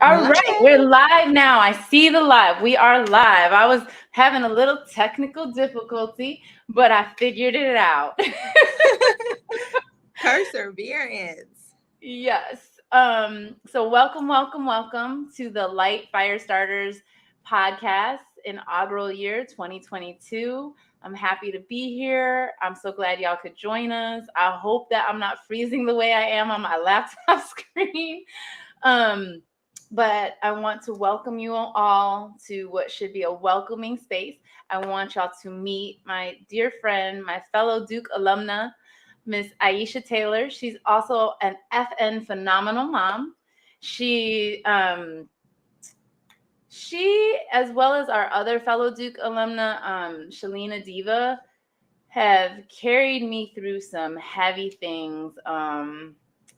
All right, we're live now. I see the live. We are live. I was having a little technical difficulty, but I figured it out. Perseverance. Yes. So welcome to the LITE Firestarters podcast inaugural year 2022. I'm happy to be here. I'm so glad y'all could join us. I hope that I'm not freezing the way I am on my laptop screen. But I want to welcome you all to what should be a welcoming space. I want y'all to meet my dear friend, my fellow Duke alumna, Miss Aisha Taylor. She's also an FN phenomenal mom. She, as well as our other fellow Duke alumna, Shalina Diva, have carried me through some heavy things.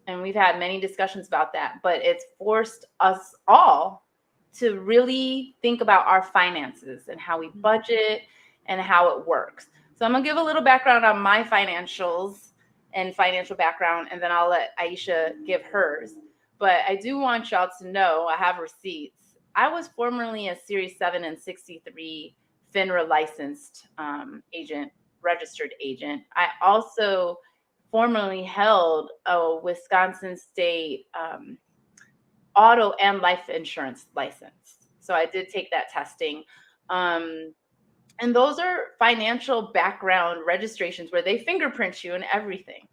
And we've had many discussions about that, but it's forced us all to really think about our finances and how we budget and how it works. So I'm gonna give a little background on my financials and financial background, and then I'll let Aisha give hers. But I do want y'all to know, I have receipts. I was formerly a Series 7 and 63 FINRA licensed agent, registered agent. I also formerly held a Wisconsin State auto and life insurance license. So I did take that testing. And those are financial background registrations where they fingerprint you and everything.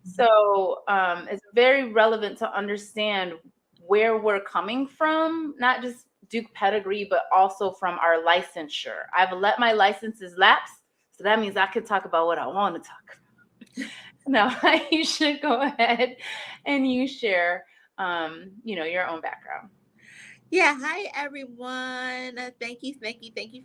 So it's very relevant to understand where we're coming from, not just Duke pedigree, but also from our licensure. I've let my licenses lapse, so that means I can talk about what I want to talk about. Now, you should go ahead and you share, your own background. Yeah, hi everyone. Thank you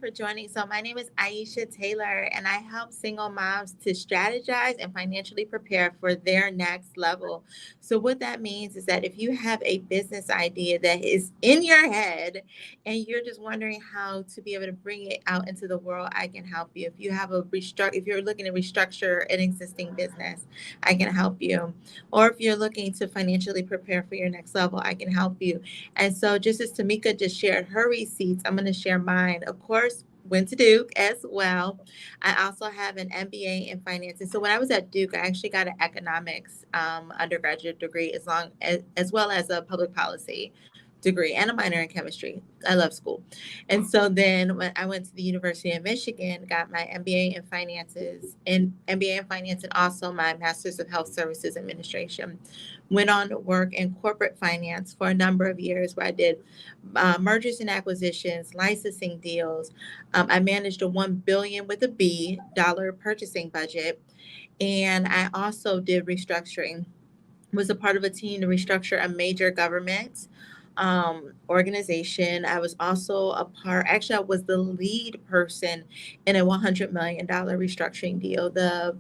for joining. So my name is Aisha Taylor, and I help single moms to strategize and financially prepare for their next level. So what that means is that if you have a business idea that is in your head and you're just wondering how to be able to bring it out into the world, I can help you. If you have if you're looking to restructure an existing business, I can help you. Or if you're looking to financially prepare for your next level, I can help you. And so just as Tamika just shared her receipts, I'm going to share mine. Of course, went to Duke as well. I also have an MBA in finance. And so when I was at Duke, I actually got an economics undergraduate degree as well as a public policy degree and a minor in chemistry. I love school. And so then when I went to the University of Michigan, got my MBA in finance and also my master's of health services administration. Went on to work in corporate finance for a number of years where I did mergers and acquisitions, licensing deals. I managed a $1 billion with a B dollar purchasing budget. And I also did restructuring, was a part of a team to restructure a major government organization. I was also actually, I was the lead person in a $100 million restructuring deal. The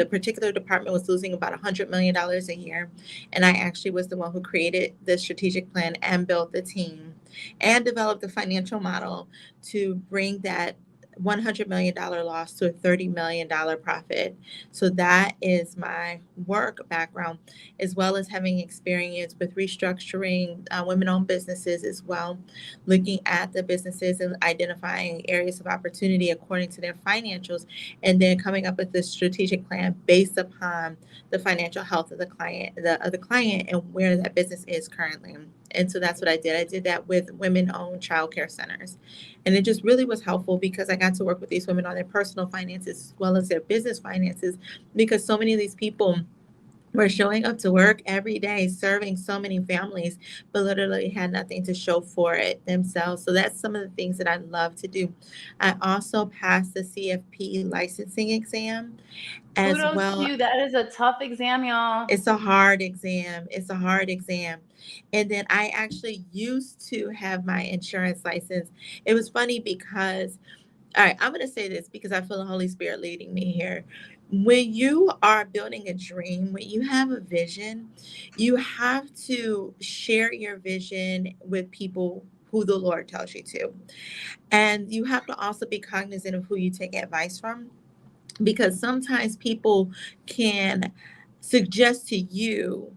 particular department was losing about $100 million a year. And I actually was the one who created the strategic plan and built the team and developed the financial model to bring that $100 million loss to a $30 million profit. So that is my work background, as well as having experience with restructuring women-owned businesses as well, looking at the businesses and identifying areas of opportunity according to their financials, and then coming up with the strategic plan based upon the financial health of the client and where that business is currently. And so that's what I did. I did that with women-owned childcare centers. And it just really was helpful because I got to work with these women on their personal finances as well as their business finances, because so many of these people were showing up to work every day, serving so many families, but literally had nothing to show for it themselves. So that's some of the things that I love to do. I also passed the CFP licensing exam as Kudos to well. you. That is a tough exam, y'all. It's a hard exam. It's a hard exam. And then I actually used to have my insurance license. It was funny because, all right, I'm going to say this because I feel the Holy Spirit leading me here. When you are building a dream, when you have a vision, you have to share your vision with people who the Lord tells you to. And you have to also be cognizant of who you take advice from, because sometimes people can suggest to you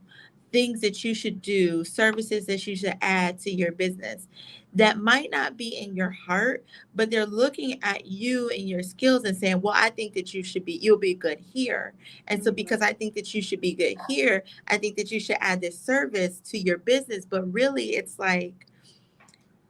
things that you should do, services that you should add to your business that might not be in your heart, but they're looking at you and your skills and saying, well, I think that you'll be good here. And so because I think that you should be good here, I think that you should add this service to your business. But really, it's like,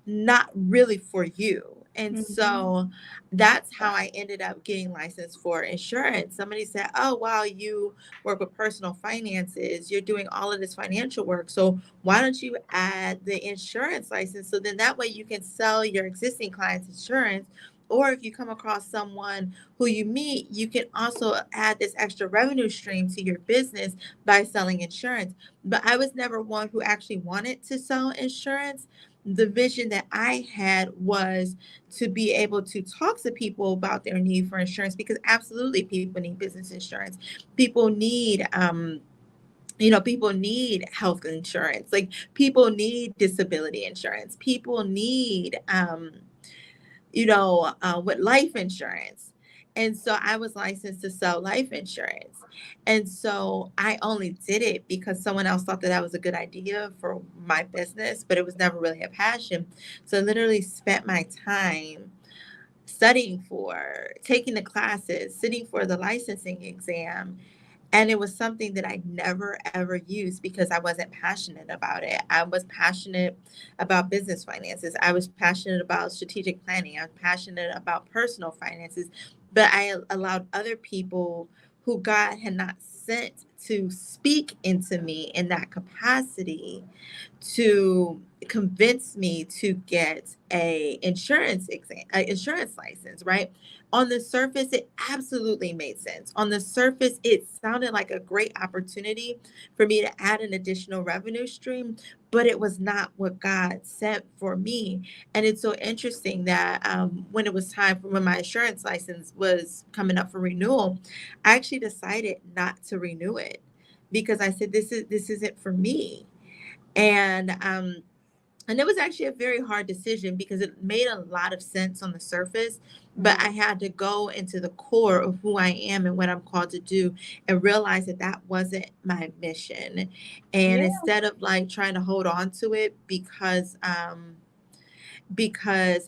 not really for you. And Mhm. so that's how I ended up getting licensed for insurance. Somebody said, oh, wow, you work with personal finances. You're doing all of this financial work. So why don't you add the insurance license? So then that way you can sell your existing clients insurance. Or if you come across someone who you meet, you can also add this extra revenue stream to your business by selling insurance. But I was never one who actually wanted to sell insurance. The vision that I had was to be able to talk to people about their need for insurance, because absolutely people need business insurance. People need people need health insurance. Like, people need disability insurance. People need with life insurance. And so I was licensed to sell life insurance. And so I only did it because someone else thought that that was a good idea for my business, but it was never really a passion. So I literally spent my time studying for, taking the classes, sitting for the licensing exam, and it was something that I never ever used because I wasn't passionate about it. I was passionate about business finances. I was passionate about strategic planning. I was passionate about personal finances. But I allowed other people who God had not sent to speak into me in that capacity to convince me to get a insurance license, right? On the surface, it absolutely made sense. On the surface, it sounded like a great opportunity for me to add an additional revenue stream, but it was not what God sent for me. And it's so interesting that when it was time for when my insurance license was coming up for renewal, I actually decided not to renew it because I said, this isn't for me. And it was actually a very hard decision because it made a lot of sense on the surface, but I had to go into the core of who I am and what I'm called to do and realize that that wasn't my mission. And Yeah. instead of like trying to hold on to it because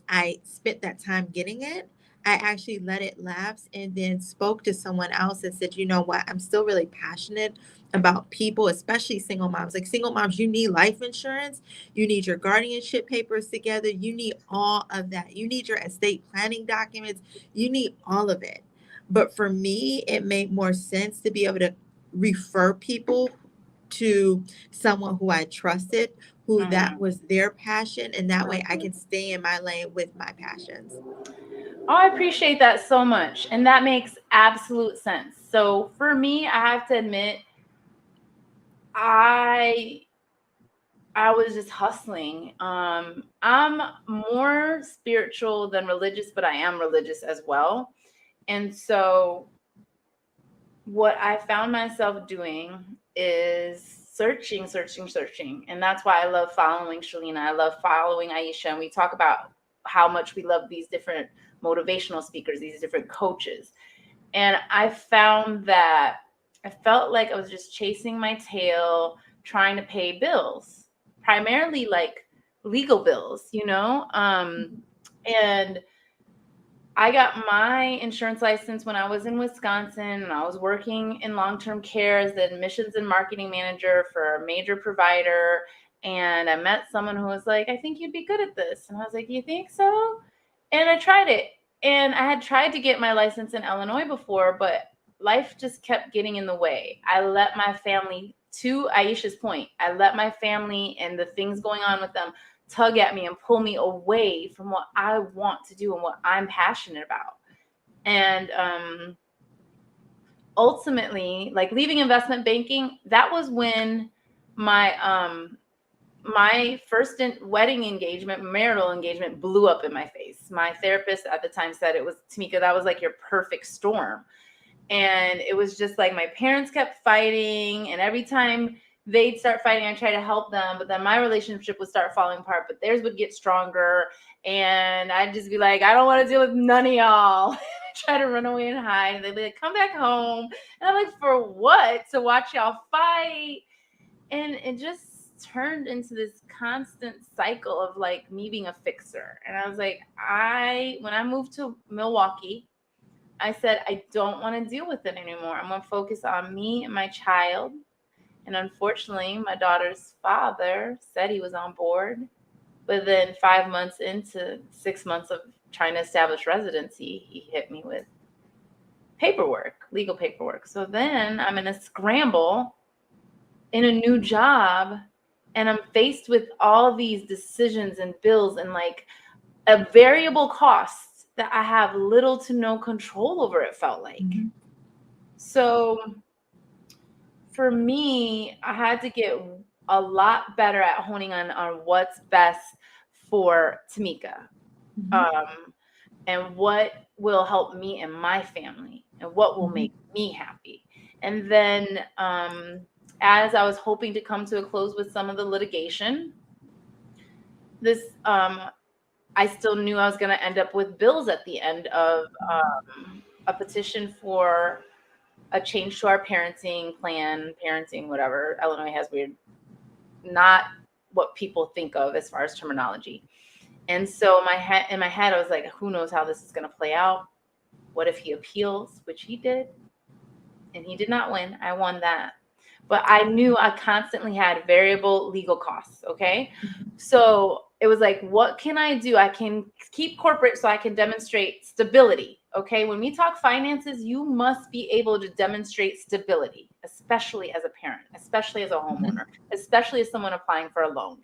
I spent that time getting it, I actually let it lapse and then spoke to someone else and said, you know what, I'm still really passionate about people, especially single moms. Like, single moms, you need life insurance, you need your guardianship papers together, you need all of that. You need your estate planning documents, you need all of it. But for me, it made more sense to be able to refer people to someone who I trusted, who that Mhm. was their passion, and that way I can stay in my lane with my passions. Oh, I appreciate that so much. And that makes absolute sense. So for me, I have to admit, I I was just hustling. I'm more spiritual than religious, but I am religious as well. And so what I found myself doing is searching. And that's why I love following Shalina. I love following Aisha. And we talk about how much we love these different motivational speakers, these different coaches. And I found that I felt like I was just chasing my tail, trying to pay bills, primarily like legal bills, and I got my insurance license when I was in Wisconsin, and I was working in long-term care as the admissions and marketing manager for a major provider. And I met someone who was like, I think you'd be good at this. And I was like, you think so? And I tried it. And I had tried to get my license in Illinois before, but life just kept getting in the way. I let my family, to Aisha's point, I let my family and the things going on with them tug at me and pull me away from what I want to do and what I'm passionate about. And ultimately, like leaving investment banking, that was when my first wedding engagement, marital engagement, blew up in my face. My therapist at the time said, it was, Tamika, that was like your perfect storm. And it was just like my parents kept fighting, and every time they'd start fighting, I try to help them, but then my relationship would start falling apart, but theirs would get stronger. And I'd just be like, I don't want to deal with none of y'all. Try to run away and hide. And they'd be like, come back home. And I'm like, for what? To watch y'all fight. And it just turned into this constant cycle of like me being a fixer. And I was like, when I moved to Milwaukee, I said, I don't want to deal with it anymore. I'm going to focus on me and my child. And unfortunately, my daughter's father said he was on board. But then 5 months into 6 months of trying to establish residency, he hit me with legal paperwork. So then I'm in a scramble in a new job, and I'm faced with all these decisions and bills and like a variable cost that I have little to no control over, it felt like. Mhm. So for me, I had to get a lot better at honing on what's best for Tamika, and what will help me and my family, and what will make me happy. And then as I was hoping to come to a close with some of the litigation, I still knew I was going to end up with bills at the end of a petition for a change to our parenting plan, whatever. Illinois has weird, not what people think of as far as terminology. And so in my head, I was like, who knows how this is going to play out? What if he appeals, which he did, and he did not win. I won that. But I knew I constantly had variable legal costs, okay? So it was like, what can I do? I can keep corporate so I can demonstrate stability, okay? When we talk finances, you must be able to demonstrate stability, especially as a parent, especially as a homeowner, especially as someone applying for a loan.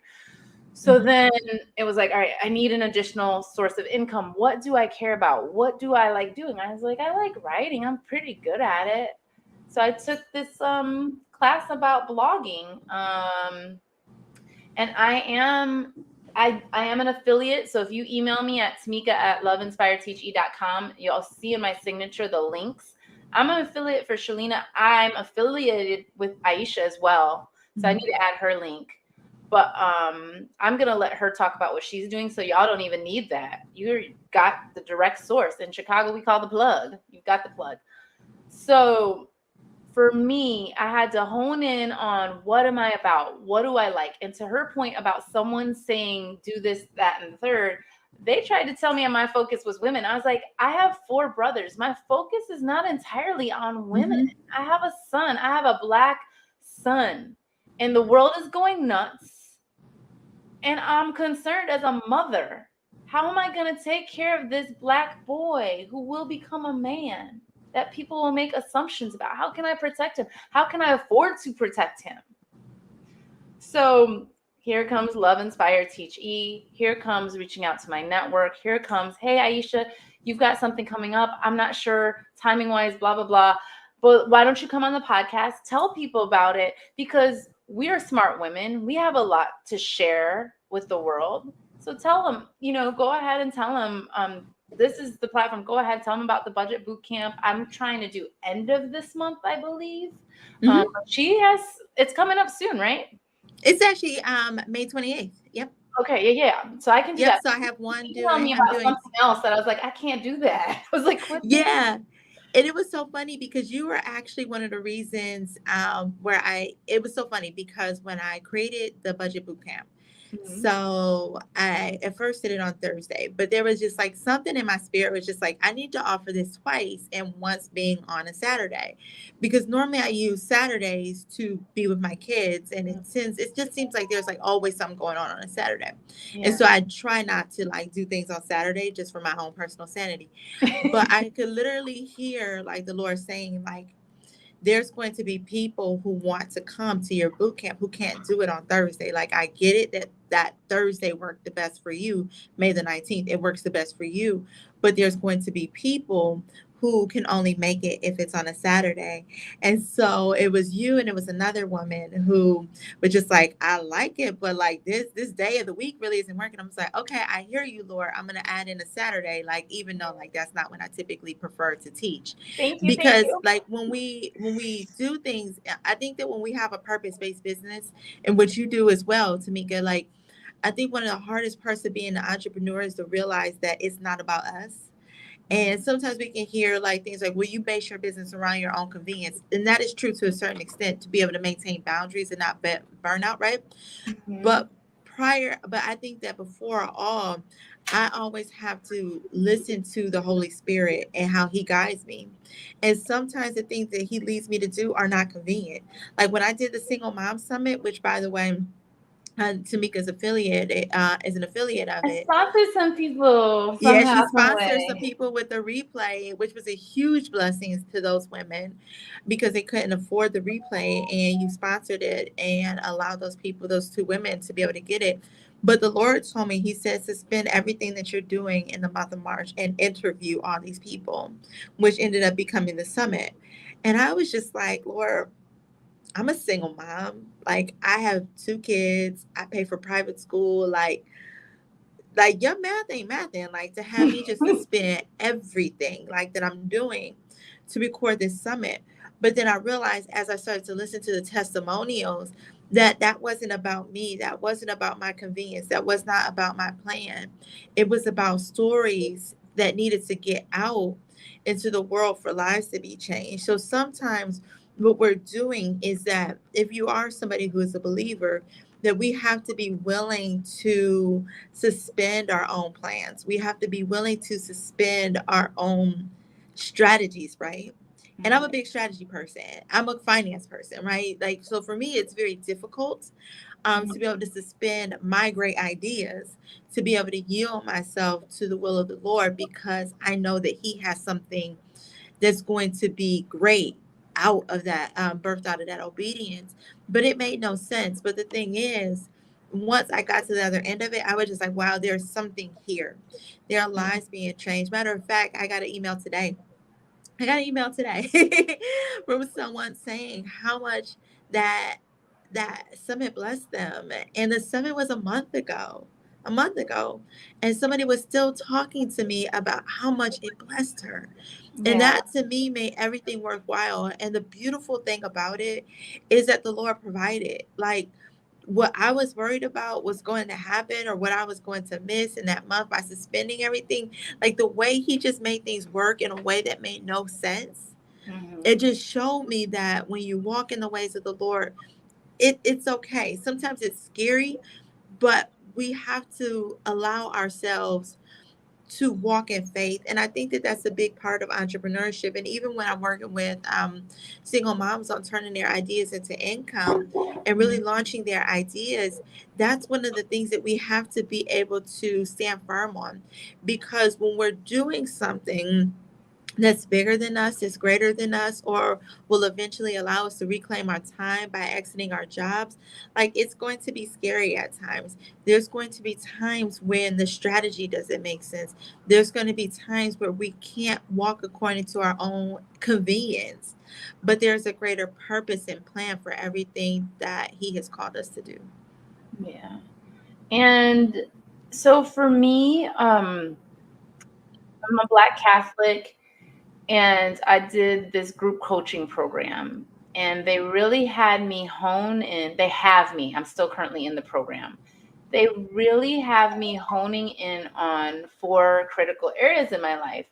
So then it was like, all right, I need an additional source of income. What do I care about? What do I like doing? I was like, I like writing. I'm pretty good at it. So I took this class about blogging. And I am an affiliate. So if you email me at tamika@loveinspiredteache.com, you'll see in my signature the links. I'm an affiliate for Shalina. I'm affiliated with Aisha as well. So I need to add her link. But I'm going to let her talk about what she's doing. So y'all don't even need that. You got the direct source. In Chicago, we call the plug. You've got the plug. So for me, I had to hone in on what am I about? What do I like? And to her point about someone saying, do this, that, and the third, they tried to tell me my focus was women. I was like, I have 4 brothers. My focus is not entirely on women. I have a son. I have a Black son. And the world is going nuts. And I'm concerned as a mother. How am I going to take care of this Black boy who will become a man that people will make assumptions about? How can I protect him? How can I afford to protect him? So here comes Love Inspired Teach E. Here comes reaching out to my network. Here comes, hey, Aisha, you've got something coming up. I'm not sure timing wise, blah, blah, blah. But why don't you come on the podcast? Tell people about it, because we are smart women. We have a lot to share with the world. So tell them, go ahead and tell them, this is the platform. Go ahead, tell them about the budget boot camp. I'm trying to do end of this month, I believe. It's coming up soon, right? It's actually May 28th. Yep. Okay, yeah. So I can do that. So I have one doing. Tell me about something else that I was like, I can't do that. I was like, what? Yeah. And it was so funny because you were actually one of the reasons it was so funny because when I created the budget boot camp, so I at first did it on Thursday, but there was just like something in my spirit was just like, I need to offer this twice, and once being on a Saturday, because normally I use Saturdays to be with my kids. And it just seems like there's like always something going on a Saturday. Yeah. And so I try not to like do things on Saturday just for my own personal sanity. But I could literally hear like the Lord saying like, there's going to be people who want to come to your boot camp who can't do it on Thursday. Like, I get it that Thursday worked the best for you, May the 19th, it works the best for you. But there's going to be people who can only make it if it's on a Saturday. And so it was you and it was another woman who was just like, I like it, but like this day of the week really isn't working. I'm just like, okay, I hear you, Lord. I'm going to add in a Saturday, like, even though like that's not when I typically prefer to teach. Thank you. Because like when we do things, I think that when we have a purpose-based business, and what you do as well, Tamika, like, I think one of the hardest parts of being an entrepreneur is to realize that it's not about us. And sometimes we can hear like things like, "Will you base your business around your own convenience?" And that is true to a certain extent to be able to maintain boundaries and not burn out, right? Mhm. But but I think that before all, I always have to listen to the Holy Spirit and how He guides me. And sometimes the things that He leads me to do are not convenient. Like when I did the Single Mom Summit, which by the way, Tamika's affiliate is an affiliate of I it. sponsored some people Yeah, somehow, she some sponsored some way. people with the replay, which was a huge blessing to those women because they couldn't afford the replay, and you sponsored it and allowed those people, those two women, to be able to get it. But the Lord told me, He said, suspend everything that you're doing in the month of March and interview all these people, which ended up becoming the summit. And I was just like, Lord, I'm a single mom. Like, I have two kids, I pay for private school. Like your math ain't math, and like to have me just to spend everything like that I'm doing to record this summit. But then I realized as I started to listen to the testimonials that that wasn't about me, that wasn't about my convenience, that was not about my plan. It was about stories that needed to get out into the world for lives to be changed. So sometimes what we're doing is that if you are somebody who is a believer, that we have to be willing to suspend our own plans. We have to be willing to suspend our own strategies, right? And I'm a big strategy person. I'm a finance person, right? Like, so for me, it's very difficult to be able to suspend my great ideas, to be able to yield myself to the will of the Lord because I know that He has something that's going to be great out of that, birthed out of that obedience. But it made no sense. But the thing is, once I got to the other end of it, I was just like, wow, there's something here. There are lives being changed. Matter of fact, I got an email today. I got an email today from someone saying how much that that summit blessed them. And the summit was a month ago. And somebody was still talking to me about how much it blessed her. And Yeah. that to me made everything worthwhile. And the beautiful thing about it is that the Lord provided. Like what I was worried about was going to happen or what I was going to miss in that month by suspending everything, like the way He just made things work in a way that made no sense. It Mhm. just showed me that when you walk in the ways of the Lord, it's okay. Sometimes it's scary, but we have to allow ourselves to walk in faith. And I think that that's a big part of entrepreneurship. And even when I'm working with single moms on turning their ideas into income and really launching their ideas, that's one of the things that we have to be able to stand firm on. Because when we're doing something that's bigger than us, that's greater than us, or will eventually allow us to reclaim our time by exiting our jobs, like it's going to be scary at times. There's going to be times when the strategy doesn't make sense. There's going to be times where we can't walk according to our own convenience, but there's a greater purpose and plan for everything that He has called us to do. Yeah. And so for me, I'm a Black Catholic, and I did this group coaching program, and they really had me hone in. They have me. I'm still currently in the program. They really have me honing in on 4 critical areas in my life.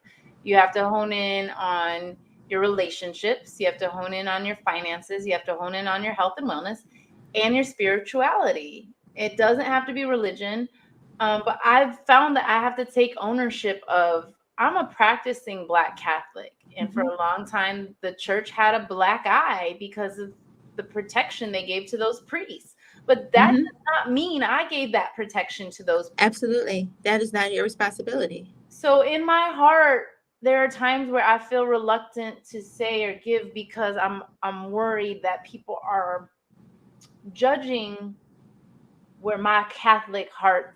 You have to hone in on your relationships, you have to hone in on your finances, you have to hone in on your health and wellness, and your spirituality. It doesn't have to be religion, but I've found that I have to take ownership of I'm a practicing Black Catholic. And for Mhm. a long time, the church had a black eye because of the protection they gave to those priests. But that Mhm. does not mean I gave that protection to those. Absolutely, that is not your responsibility. So in my heart, there are times where I feel reluctant to say or give because I'm worried that people are judging where my Catholic heart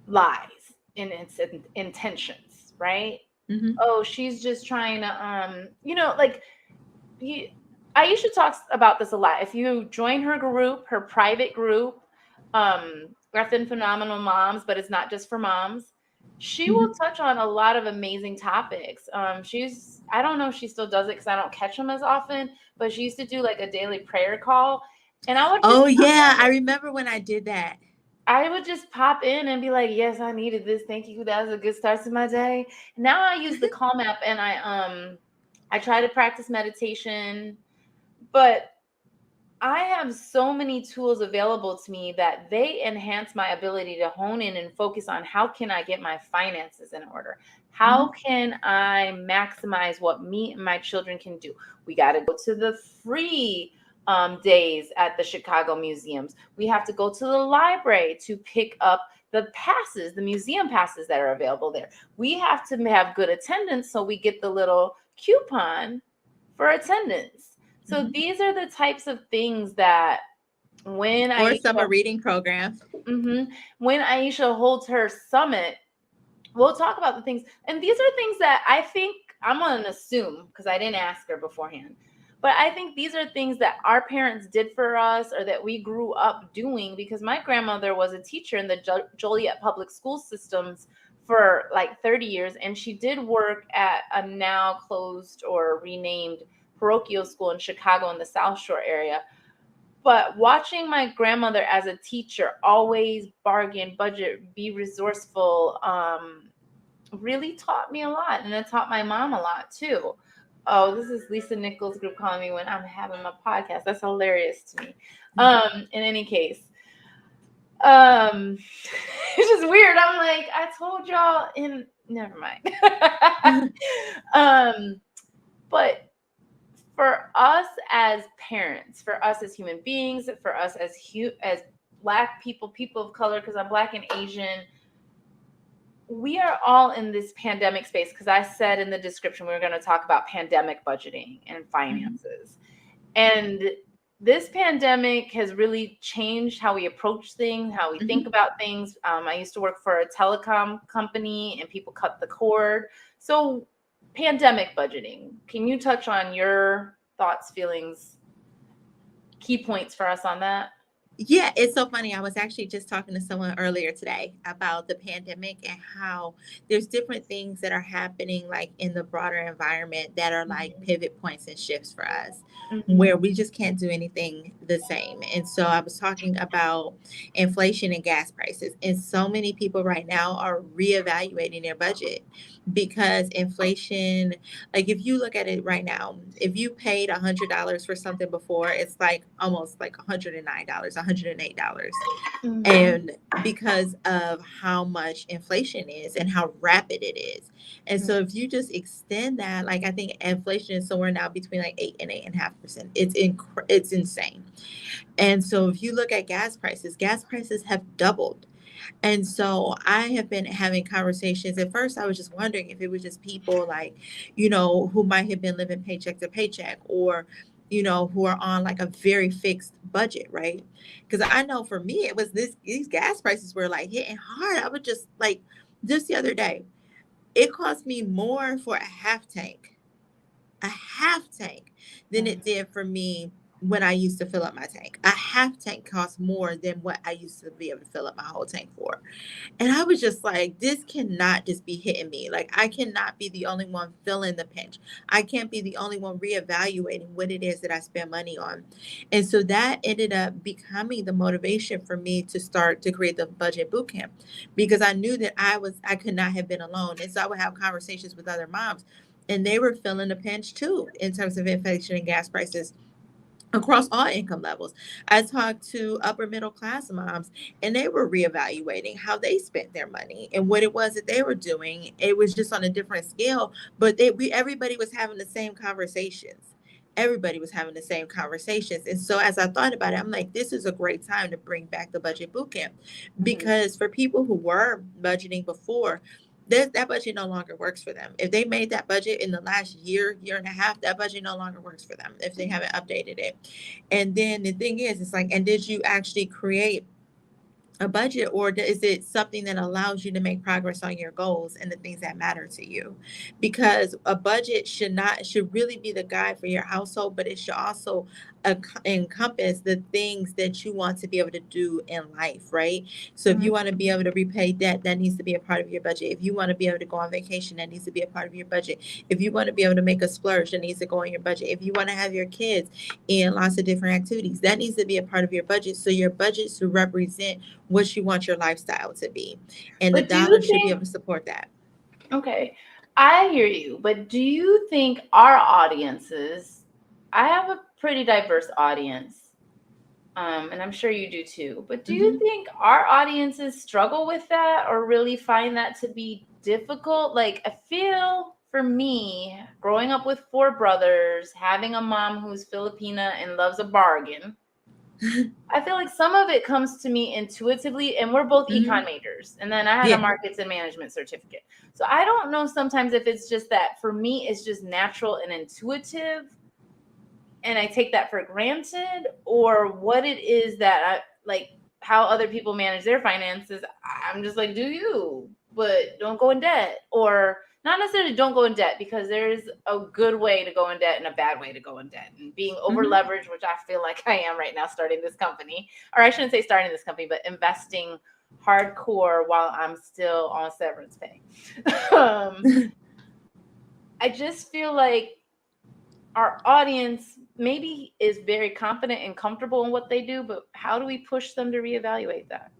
lies in its intentions, right? Mhm. Oh, she's just trying to like you Aisha talks about this a lot. If you join her group, her private group, Breath and Phenomenal Moms, but it's not just for moms, she will Mhm. touch on a lot of amazing topics. I don't know if she still does it because I don't catch them as often, but she used to do like a daily prayer call. And I would just Oh yeah, I remember when I did that. I would just pop in and be like, yes, I needed this. Thank you. That was a good start to my day. Now I use the Calm app and I try to practice meditation, but I have so many tools available to me that they enhance my ability to hone in and focus on how can I get my finances in order? How Mhm. can I maximize what me and my children can do? We got to go to the free days at the Chicago museums. We have to go to the library to pick up the passes, the museum passes that are available there. We have to have good attendance so we get the little coupon for attendance. So Mhm. these are the types of things that when Or Aisha, summer reading program. mhm, when Aisha holds her summit, we'll talk about the things. And these are things that I think I'm going to assume because I didn't ask her beforehand. But I think these are things that our parents did for us or that we grew up doing because my grandmother was a teacher in the Joliet public school systems for like 30 years. And she did work at a now closed or renamed parochial school in Chicago in the South Shore area. But watching my grandmother as a teacher always bargain, budget, be resourceful, really taught me a lot. And it taught my mom a lot too. Oh, this is Lisa Nichols group calling me when I'm having my podcast. That's hilarious to me. In any case, um, it's just weird. I'm like, I told y'all in, never mind. um, but for us as parents, for us as human beings, for us as Black people, people of color, because I'm Black and Asian, we are all in this pandemic space. Because I said in the description we were going to talk about pandemic budgeting and Mhm. finances, and this pandemic has really changed how we approach things, how we think Mhm. about things. I used to work for a telecom company, and people cut the cord. So, pandemic budgeting. Can you touch on your thoughts, feelings, key points for us on that? Yeah, it's so funny. I was actually just talking to someone earlier today about the pandemic and how there's different things that are happening like in the broader environment that are like Mhm. pivot points and shifts for us Mhm. where we just can't do anything the same. And so I was talking about inflation and gas prices. And so many people right now are reevaluating their budget because inflation, like if you look at it right now, if you paid $100 for something before, it's like almost like $109, $108. Mhm. And because of how much inflation is and how rapid it is. And so if you just extend that, like I think inflation is somewhere now between like 8 and 8.5%. It's insane. And so if you look at gas prices have doubled. And so I have been having conversations. At first, I was just wondering if it was just people like, who might have been living paycheck to paycheck or, who are on like a very fixed budget, right? Because I know for me, it was these gas prices were like hitting hard. I would just like, just the other day, it cost me more for a half tank than Mhm. it did for me when I used to fill up my tank. A half tank costs more than what I used to be able to fill up my whole tank for. And I was just like, this cannot just be hitting me. Like, I cannot be the only one feeling the pinch. I can't be the only one reevaluating what it is that I spend money on. And so that ended up becoming the motivation for me to start to create the budget boot camp because I knew that I could not have been alone. And so I would have conversations with other moms and they were feeling the pinch too in terms of inflation and gas prices across all income levels. I talked to upper middle class moms and they were reevaluating how they spent their money and what it was that they were doing. It was just on a different scale, but everybody was having the same conversations. Everybody was having the same conversations. And so as I thought about it, I'm like, this is a great time to bring back the budget boot camp Mhm. because for people who were budgeting before, that budget no longer works for them. If they made that budget in the last year and a half, that budget no longer works for them if they haven't updated it. And then the thing is, it's like, and did you actually create a budget or is it something that allows you to make progress on your goals and the things that matter to you? Because a budget should really be the guide for your household, but it should also encompass the things that you want to be able to do in life, right? So if Mhm. you want to be able to repay debt, that needs to be a part of your budget. If you want to be able to go on vacation, that needs to be a part of your budget. If you want to be able to make a splurge, that needs to go on your budget. If you want to have your kids in lots of different activities, that needs to be a part of your budget. So your budget should represent what you want your lifestyle to be. And the But do dollar you should be able think, to support that. okay, I hear you, but do you think our audiences, I have a pretty diverse audience, and I'm sure you do too, but do you Hmm. think our audiences struggle with that or really find that to be difficult? Like, I feel for me, growing up with four brothers, having a mom who's Filipina and loves a bargain, I feel like some of it comes to me intuitively, and we're both econ Hmm. majors. And then I had a Yeah. markets and management certificate. So I don't know sometimes if it's just that for me, it's just natural and intuitive, and I take that for granted, or what it is that I like how other people manage their finances. I'm just like, do you, but don't go in debt, or not necessarily don't go in debt, because there's a good way to go in debt and a bad way to go in debt. And being over Hmm. leveraged, which I feel like I am right now starting this company, or I shouldn't say starting this company, but investing hardcore while I'm still on severance pay. I just feel like our audience maybe is very confident and comfortable in what they do, but how do we push them to reevaluate that?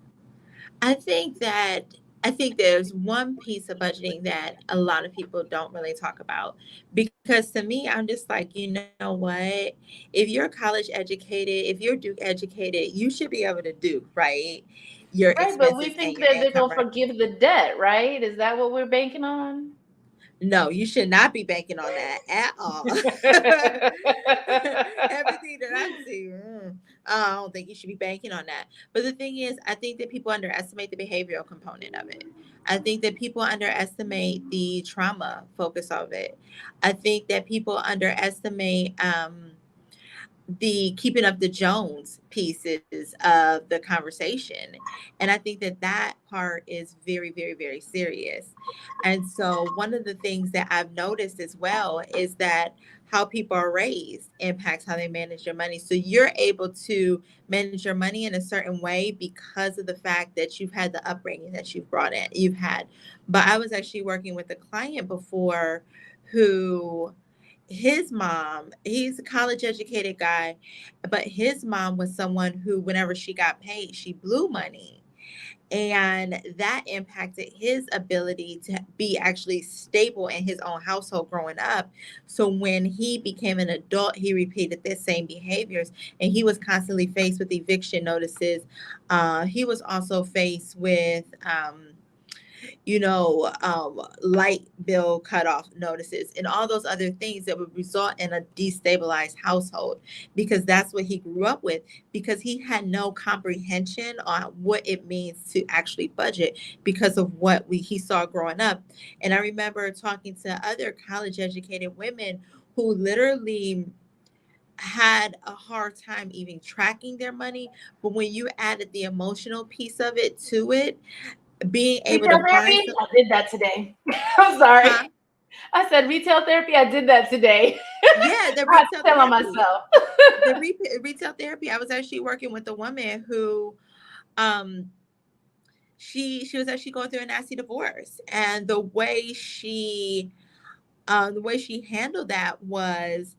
I think that I think there's one piece of budgeting that a lot of people don't really talk about, because to me, I'm just like, you know what? If you're college educated, if you're Duke educated, you should be able to do, right, your Right, but we expenses and think your that they're income, gonna right? forgive the debt, right? Is that what we're banking on? No, you should not be banking on that at all. Everything that I see, I don't think you should be banking on that. But the thing is, I think that people underestimate the behavioral component of it. I think that people underestimate the trauma focus of it. I think that people underestimate the keeping up the Jones pieces of the conversation. And I think that that part is very, very, very serious. And so, one of the things that I've noticed as well is that how people are raised impacts how they manage their money. So, you're able to manage your money in a certain way because of the fact that you've had the upbringing that you've had. But I was actually working with a client before who his mom, he's a college educated guy, but his mom was someone who, whenever she got paid, she blew money. And that impacted his ability to be actually stable in his own household growing up. So when he became an adult, he repeated the same behaviors, and he was constantly faced with eviction notices. He was also faced with, light bill cutoff notices and all those other things that would result in a destabilized household, because that's what he grew up with, because he had no comprehension on what it means to actually budget because of what he saw growing up. And I remember talking to other college educated women who literally had a hard time even tracking their money, but when you added the emotional piece of it to it, being able Retail to find therapy? some. I did that today. I'm sorry. Huh? I said retail therapy. I did that today. Yeah, the I had to retail tell on therapy. myself. Retail therapy. I was actually working with a woman who, um, she was actually going through a nasty divorce, and the way she handled that was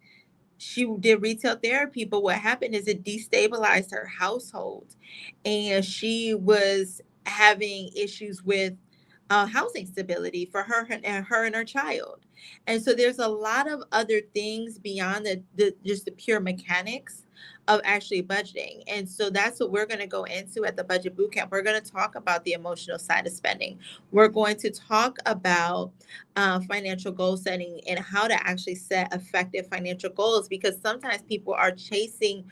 she did retail therapy, but what happened is it destabilized her household, and she was having issues with housing stability for her and her child. And so there's a lot of other things beyond the just the pure mechanics of actually budgeting. And so that's what we're going to go into at the budget bootcamp. We're going to talk about the emotional side of spending. We're going to talk about financial goal setting and how to actually set effective financial goals, because sometimes people are chasing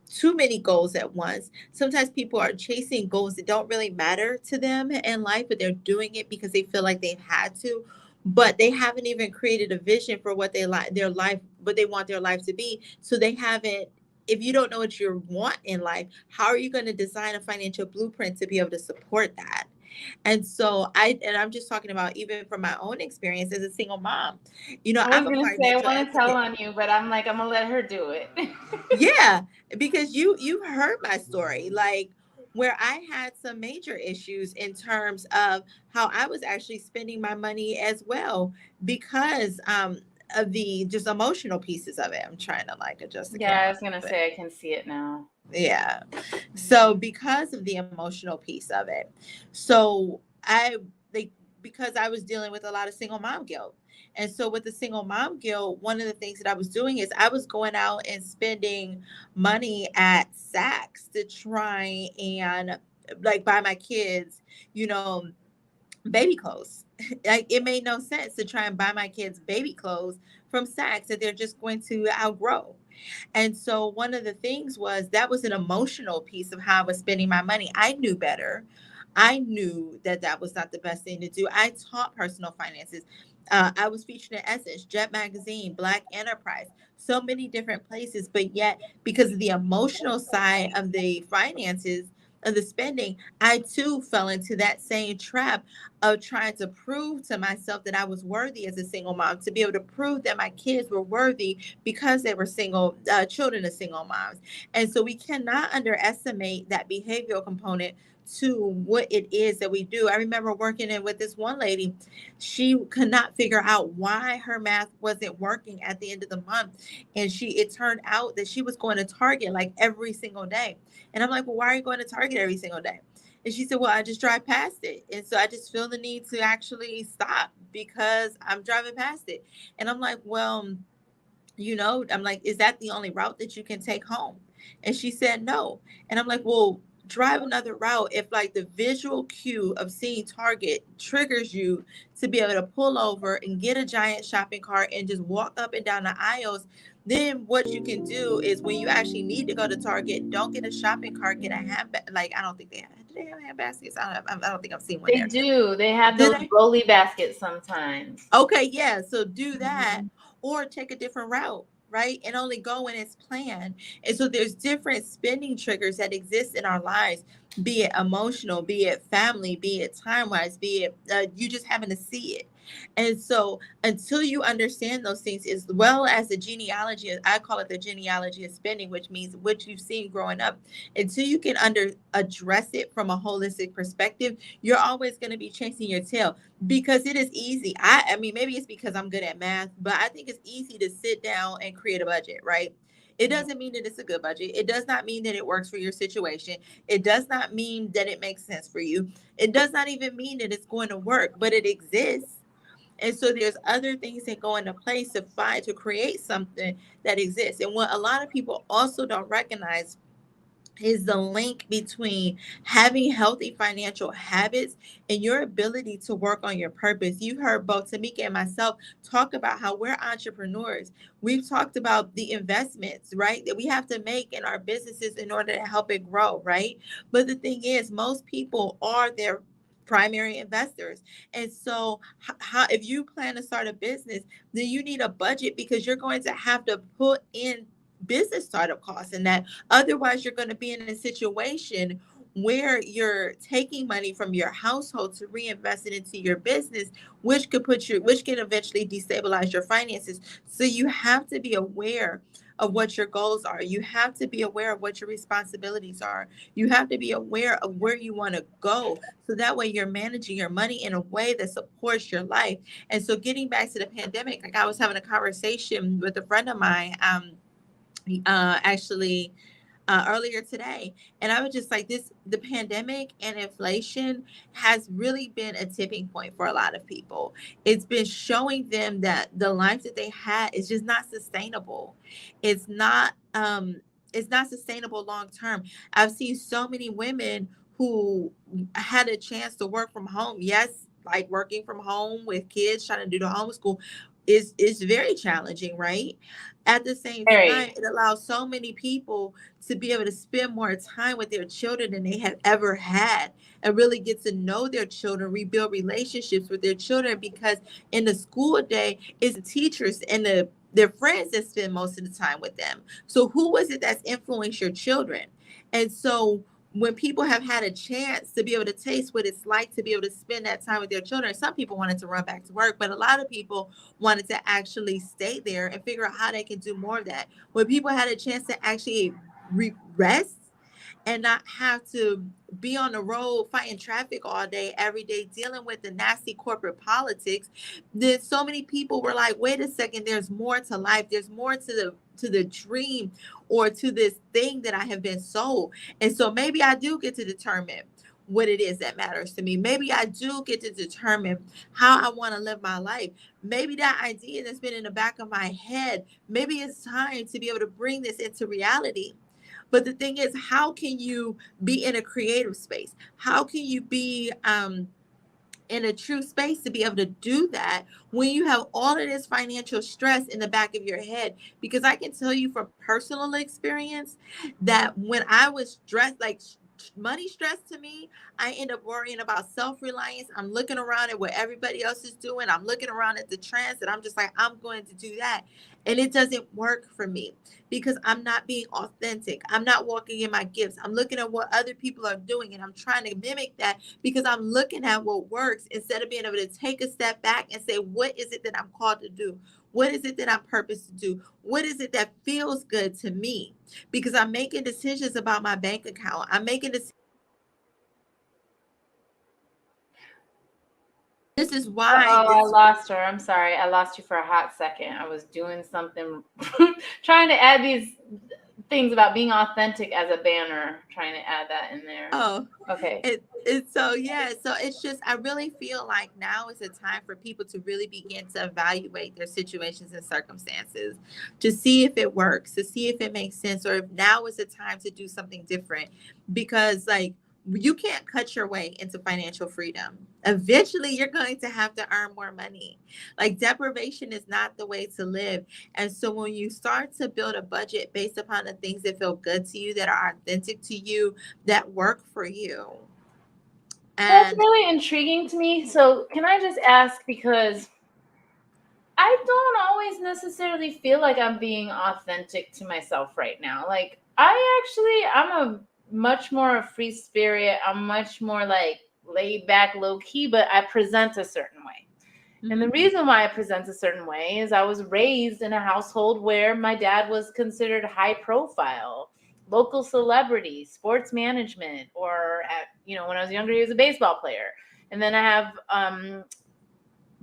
too many goals at once. Sometimes people are chasing goals that don't really matter to them in life, but they're doing it because they feel like they've had to. But they haven't even created a vision for what they like their life, what they want their life to be. So they haven't. If you don't know what you want in life, how are you going to design a financial blueprint to be able to support that? And so I'm just talking about even from my own experience as a single mom. I was I'm a gonna say I financial want to tell advocate. on you, but I'm like I'm gonna let her do it. Yeah, because you heard my story, like where I had some major issues in terms of how I was actually spending my money as well, because of the just emotional pieces of it. I'm trying to like adjust the Yeah, I camera, was gonna but say I can see it now. yeah. So Mhm. because of the emotional piece of it, so I they because I was dealing with a lot of single mom guilt. And so with the single mom guilt, one of the things that I was doing is I was going out and spending money at Saks to try and like buy my kids, you know, baby clothes. Like it made no sense to try and buy my kids baby clothes from Saks that they're just going to outgrow. And so one of the things was that was an emotional piece of how I was spending my money. I knew better. I knew that that was not the best thing to do. I taught personal finances. I was featured in Essence, Jet Magazine, Black Enterprise, so many different places. But yet, because of the emotional side of the finances, of the spending, I too fell into that same trap of trying to prove to myself that I was worthy as a single mom, to be able to prove that my kids were worthy because they were single children of single moms. And so we cannot underestimate that behavioral component to what it is that we do. I remember working in with this one lady. She could not figure out why her math wasn't working at the end of the month. And it turned out that she was going to Target like every single day. And I'm like, well, why are you going to Target every single day? And she said, well, I just drive past it. And so I just feel the need to actually stop because I'm driving past it. And I'm like, well, I'm like, is that the only route that you can take home? And she said no. And I'm like, well, drive another route. If like the visual cue of seeing Target triggers you to be able to pull over and get a giant shopping cart and just walk up and down the aisles, then what you can do is when you actually need to go to Target, don't get a shopping cart, get a handbag. Like, I don't think do they have hand baskets? I don't think I've seen one They there. do. They have Do those they? rolly baskets sometimes. Okay, yeah. So do that Mhm. or take a different route, right? And only go when it's planned. And so there's different spending triggers that exist in our lives, be it emotional, be it family, be it time wise, be it you just having to see it. And so until you understand those things, as well as the genealogy, I call it the genealogy of spending, which means what you've seen growing up, until you can address it from a holistic perspective, you're always going to be chasing your tail because it is easy. I mean, maybe it's because I'm good at math, but I think it's easy to sit down and create a budget, right? It doesn't mean that it's a good budget. It does not mean that it works for your situation. It does not mean that it makes sense for you. It does not even mean that it's going to work, but it exists. And so there's other things that go into place to create something that exists. And what a lot of people also don't recognize is the link between having healthy financial habits and your ability to work on your purpose. You've heard both Tamika and myself talk about how we're entrepreneurs. We've talked about the investments, right, that we have to make in our businesses in order to help it grow, right? But the thing is, most people are their primary investors. And so how if you plan to start a business, then you need a budget because you're going to have to put in business startup costs and that. Otherwise, you're going to be in a situation where you're taking money from your household to reinvest it into your business, which can eventually destabilize your finances. So you have to be aware of what your goals are. You have to be aware of what your responsibilities are. You have to be aware of where you want to go. So that way you're managing your money in a way that supports your life. And so getting back to the pandemic, like I was having a conversation with a friend of mine, actually earlier today. And I was just like, the pandemic and inflation has really been a tipping point for a lot of people. It's been showing them that the life that they had is just not sustainable. It's not, it's not sustainable long term. I've seen so many women who had a chance to work from home. Yes, like working from home with kids, trying to do the homeschool is very challenging, right? At the same time, Very. it allows so many people to be able to spend more time with their children than they have ever had and really get to know their children, rebuild relationships with their children because in the school day, it's the teachers and their friends that spend most of the time with them. So who was it that's influenced your children? And so when people have had a chance to be able to taste what it's like to be able to spend that time with their children, some people wanted to run back to work, but a lot of people wanted to actually stay there and figure out how they can do more of that. When people had a chance to actually rest and not have to be on the road fighting traffic all day, every day, dealing with the nasty corporate politics. Then so many people were like, wait a second, there's more to life. There's more to the dream or to this thing that I have been sold. And so maybe I do get to determine what it is that matters to me. Maybe I do get to determine how I want to live my life. Maybe that idea that's been in the back of my head, maybe it's time to be able to bring this into reality. But the thing is, how can you be in a creative space? How can you be in a true space to be able to do that when you have all of this financial stress in the back of your head? Because I can tell you from personal experience that when I was stressed, like money stress to me, I end up worrying about self-reliance. I'm looking around at what everybody else is doing. I'm looking around at the trends and I'm just like, I'm going to do that. And it doesn't work for me because I'm not being authentic. I'm not walking in my gifts. I'm looking at what other people are doing and I'm trying to mimic that because I'm looking at what works instead of being able to take a step back and say, what is it that I'm called to do? What is it that I'm purposed to do? What is it that feels good to me? Because I'm making decisions about my bank account. I'm making decisions. This is why Oh, I lost her. I'm sorry. I lost you for a hot second. I was doing something, trying to add these things about being authentic as a banner, trying to add that in there. Oh, Okay. it's so yeah. So it's just I really feel like now is a time for people to really begin to evaluate their situations and circumstances to see if it works, to see if it makes sense, or if now is the time to do something different. Because like you can't cut your way into financial freedom. Eventually you're going to have to earn more money. Like deprivation is not the way to live. And so when you start to build a budget based upon the things that feel good to you, that are authentic to you, that work for you. That's And really intriguing to me. So, can I just ask, because I don't always necessarily feel like I'm being authentic to myself right now. Like, I'm a much more a free spirit. I'm much more like laid back, low key, but I present a certain way. And the reason why I present a certain way is I was raised in a household where my dad was considered high profile, local celebrity, sports management, or when I was younger, he was a baseball player. And then I have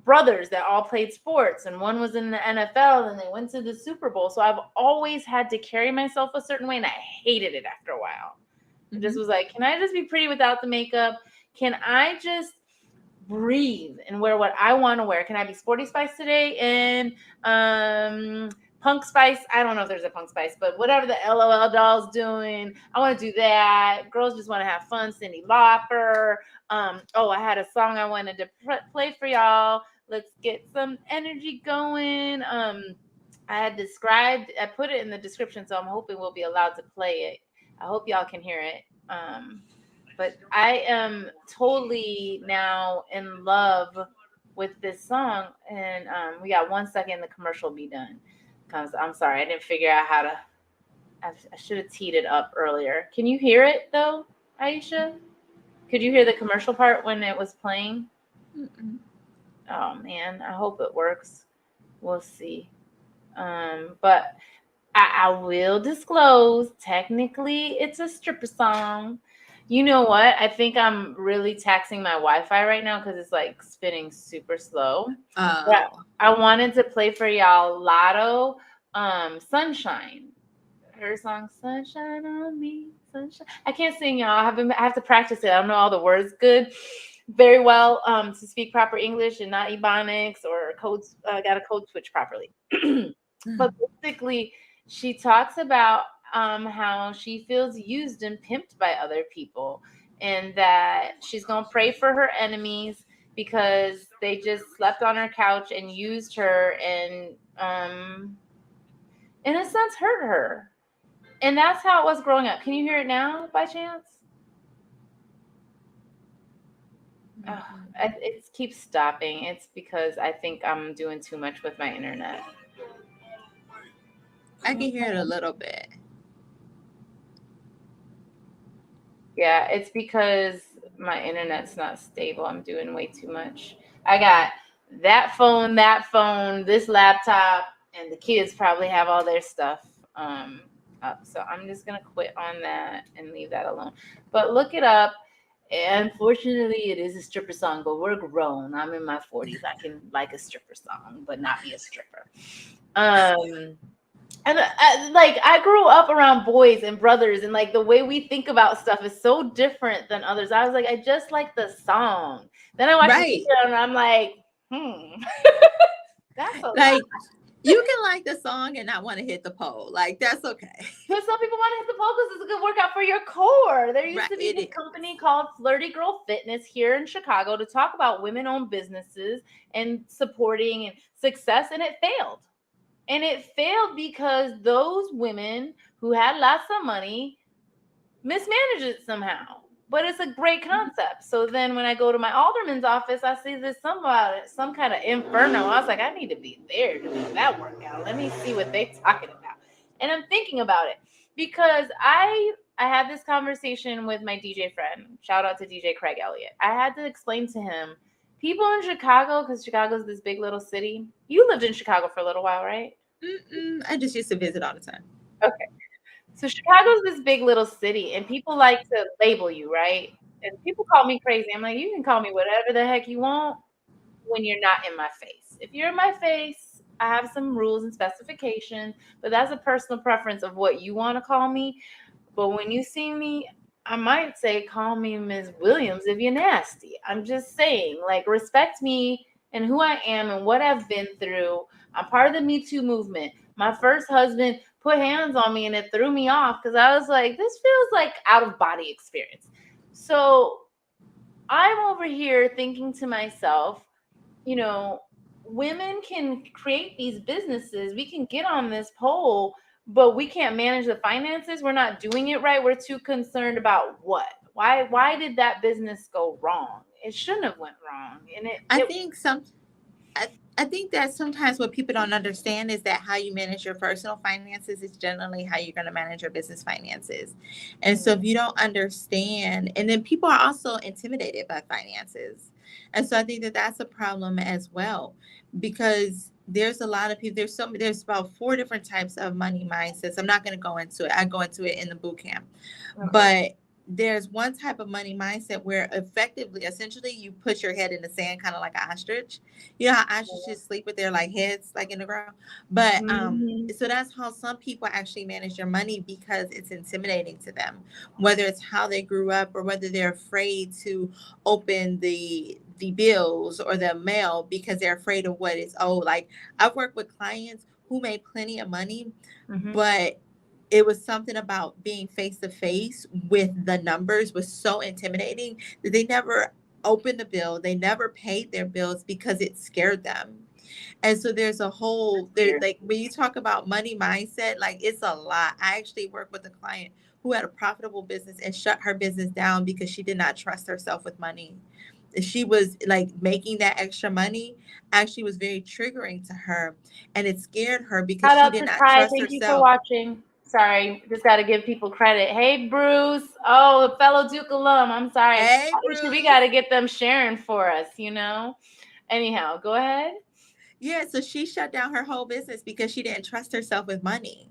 brothers that all played sports, and one was in the NFL and they went to the Super Bowl. So I've always had to carry myself a certain way, and I hated it after a while. I just was like, can I just be pretty without the makeup? Can I just breathe and wear what I want to wear? Can I be Sporty Spice today and Punk Spice? I don't know if there's a Punk Spice, but whatever the LOL doll's doing, I want to do that. Girls just want to have fun. Cyndi Lauper. I had a song I wanted to play for y'all. Let's get some energy going. I put it in the description, so I'm hoping we'll be allowed to play it. I hope y'all can hear it. But I am totally now in love with this song. And we got 1 second, the commercial will be done. Because I'm sorry, I didn't figure out how to. I should have teed it up earlier. Can you hear it though, Aisha? Could you hear the commercial part when it was playing? Mm-mm. Oh man, I hope it works. We'll see. But I will disclose, technically it's a stripper song. You know what? I think I'm really taxing my Wi-Fi right now because it's like spinning super slow. But I wanted to play for y'all Lotto, Sunshine. Her song Sunshine on Me, Sunshine. I can't sing, y'all. I have to practice it. I don't know all the words very well to speak proper English and not Ebonics or codes. Got to code switch properly. But basically, she talks about how she feels used and pimped by other people, and that she's going to pray for her enemies because they just slept on her couch and used her and, in a sense, hurt her. And that's how it was growing up. Can you hear it now by chance? It keeps stopping. It's because I think I'm doing too much with my internet. I can hear it a little bit. Yeah, it's because my internet's not stable. I'm doing way too much. I got that phone, this laptop, and the kids probably have all their stuff. up. So I'm just gonna quit on that and leave that alone. But look it up. Unfortunately, it is a stripper song, but we're grown. I'm in my 40s. I can like a stripper song, but not be a stripper. Um, and like I grew up around boys and brothers, and like the way we think about stuff is so different than others. I was like, I just like the song. Then I watch the Right. video, and I'm like, that's a lot. Like you can like the song and not want to hit the pole. Like that's okay. But some people want to hit the pole because it's a good workout for your core. There used Right. to be It this is. company called Flirty Girl Fitness here in Chicago to talk about women-owned businesses and supporting and success, and it failed. And it failed because those women who had lots of money mismanaged it somehow. But it's a great concept. So then when I go to my alderman's office, I see this some about it, some kind of inferno. I was like, I need to be there to do that workout. Let me see what they talking about. And I'm thinking about it because I had this conversation with my DJ friend. Shout out to DJ Craig Elliott. I had to explain to him people in Chicago, because Chicago's this big little city. You lived in Chicago for a little while, right? I just used to visit all the time. Okay. So Chicago's this big little city, and people like to label you, right? And people call me crazy. I'm like, you can call me whatever the heck you want when you're not in my face. If you're in my face, I have some rules and specifications, but that's a personal preference of what you want to call me. But when you see me, I might say, call me Ms. Williams if you're nasty. I'm just saying, like, respect me and who I am and what I've been through. I'm part of the Me Too movement. My first husband put hands on me and it threw me off because I was like, this feels like out of body experience. So I'm over here thinking to myself, you know, women can create these businesses. We can get on this pole, but we can't manage the finances. We're not doing it right. We're too concerned about what? Why did that business go wrong? It shouldn't have went wrong. And I it think some I think that sometimes what people don't understand is that how you manage your personal finances is generally how you're going to manage your business finances. And so if you don't understand, and then people are also intimidated by finances. And so I think that that's a problem as well because there's a lot of people there's about four different types of money mindsets. I'm not going to go into it. I go into it in the boot camp. okay. But there's one type of money mindset where effectively essentially you put your head in the sand kind of like an ostrich. You know how ostriches sleep with their like heads like in the ground? But Mhm. so that's how some people actually manage their money because it's intimidating to them, whether it's how they grew up or whether they're afraid to open the bills or the mail because they're afraid of what is owed. Like I've worked with clients who made plenty of money, Mhm. but it was something about being face to face with the numbers was so intimidating that they never opened the bill. They never paid their bills because it scared them. And so there's a whole there Weird. like when you talk about money mindset, like it's a lot. I actually worked with a client who had a profitable business and shut her business down because she did not trust herself with money. She was like making that extra money actually was very triggering to her and it scared her because Shout she out did to not Ty. trust Thank you for herself. watching. Sorry, just got to give people credit. Hey, Bruce. Oh, a fellow Duke alum. I'm sorry. Hey, We got Bruce. to get them sharing for us, you know? Anyhow, go ahead. Yeah, so she shut down her whole business because she didn't trust herself with money.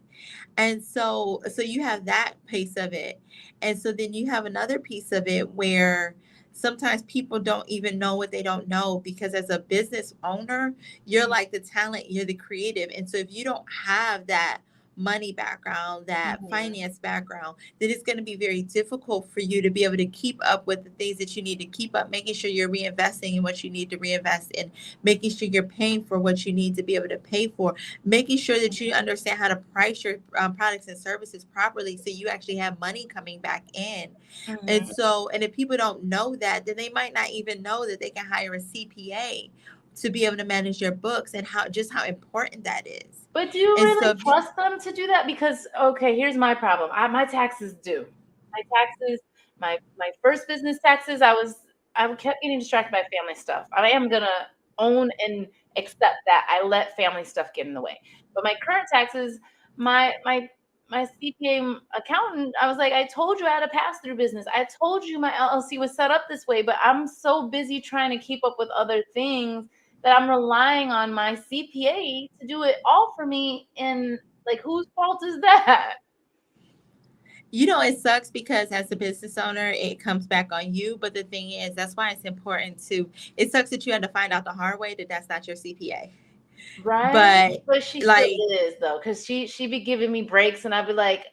And so you have that piece of it. And so then you have another piece of it where sometimes people don't even know what they don't know because as a business owner, you're like the talent, you're the creative. And so if you don't have that money background, that Mhm. finance background, then it's going to be very difficult for you to be able to keep up with the things that you need to keep up, making sure you're reinvesting in what you need to reinvest in, making sure you're paying for what you need to be able to pay for, making sure that you understand how to price your products and services properly so you actually have money coming back in. And Mhm. so, and if people don't know that, then they might not even know that they can hire a CPA to be able to manage your books and how important that is. But do you And so really if you, trust them to do that? Because okay, here's my problem. My taxes due. My taxes, my first business taxes, I kept getting distracted by family stuff. I am gonna own and accept that I let family stuff get in the way. But my current taxes, my CPA accountant, I was like, I told you I had a pass through business. I told you my LLC was set up this way, but I'm so busy trying to keep up with other things that I'm relying on my CPA to do it all for me. And like, whose fault is that? You know, it sucks because as a business owner, it comes back on you. But the thing is, that's why it's important to, it sucks that you had to find out the hard way that that's not your CPA. Right? But But she still like, is though, because she be giving me breaks and I'd be like,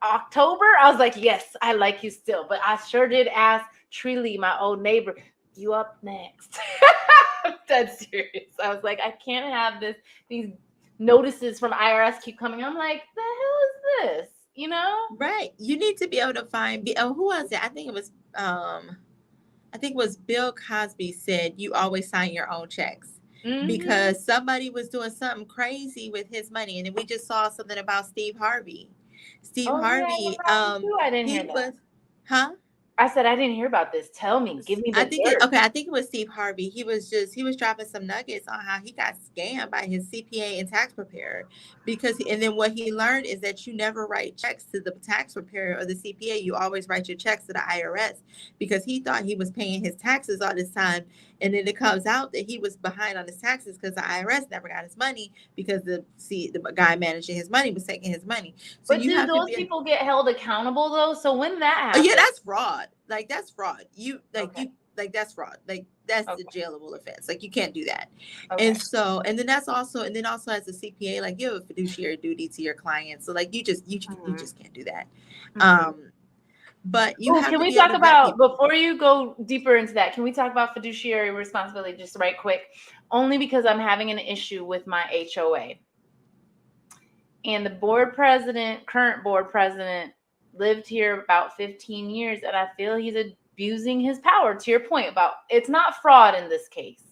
October? I was like, yes, I like you still. But I sure did ask Treely, my old neighbor, you up next. I'm dead serious. I was like, I can't have these notices from IRS keep coming. I'm like, the hell is this? You know? right. You need to be able to find, oh, who was it? I think it was Bill Cosby said you always sign your own checks Mm-hmm. because somebody was doing something crazy with his money. And then we just saw something about Steve Harvey. Steve Oh yeah, what Harvey, happened too? I didn't hear he that. was, huh? I said I didn't hear about this. Tell me. Give me the dirt. I think it was Steve Harvey. He was dropping some nuggets on how he got scammed by his CPA and tax preparer and then what he learned is that you never write checks to the tax preparer or the CPA. You always write your checks to the IRS because he thought he was paying his taxes all this time. And then it comes out that he was behind on his taxes because the IRS never got his money because the guy managing his money was taking his money. So But you do have to those be people get held accountable though? So when that Oh yeah, happens, that's fraud. Like that's fraud. okay, That's fraud. Like that's the okay, jailable offense. Like you can't do that. okay. And then also as a CPA, like you have a fiduciary duty to your client. So like you Hmm. just can't do that. Hmm. Um, but you Oh, have can to we be able talk to vet about people. before you go deeper into that? Can we talk about fiduciary responsibility just right quick? Only because I'm having an issue with my HOA. And the current board president, lived here about 15 years, and I feel he's abusing his power. To your point about it's not fraud in this case,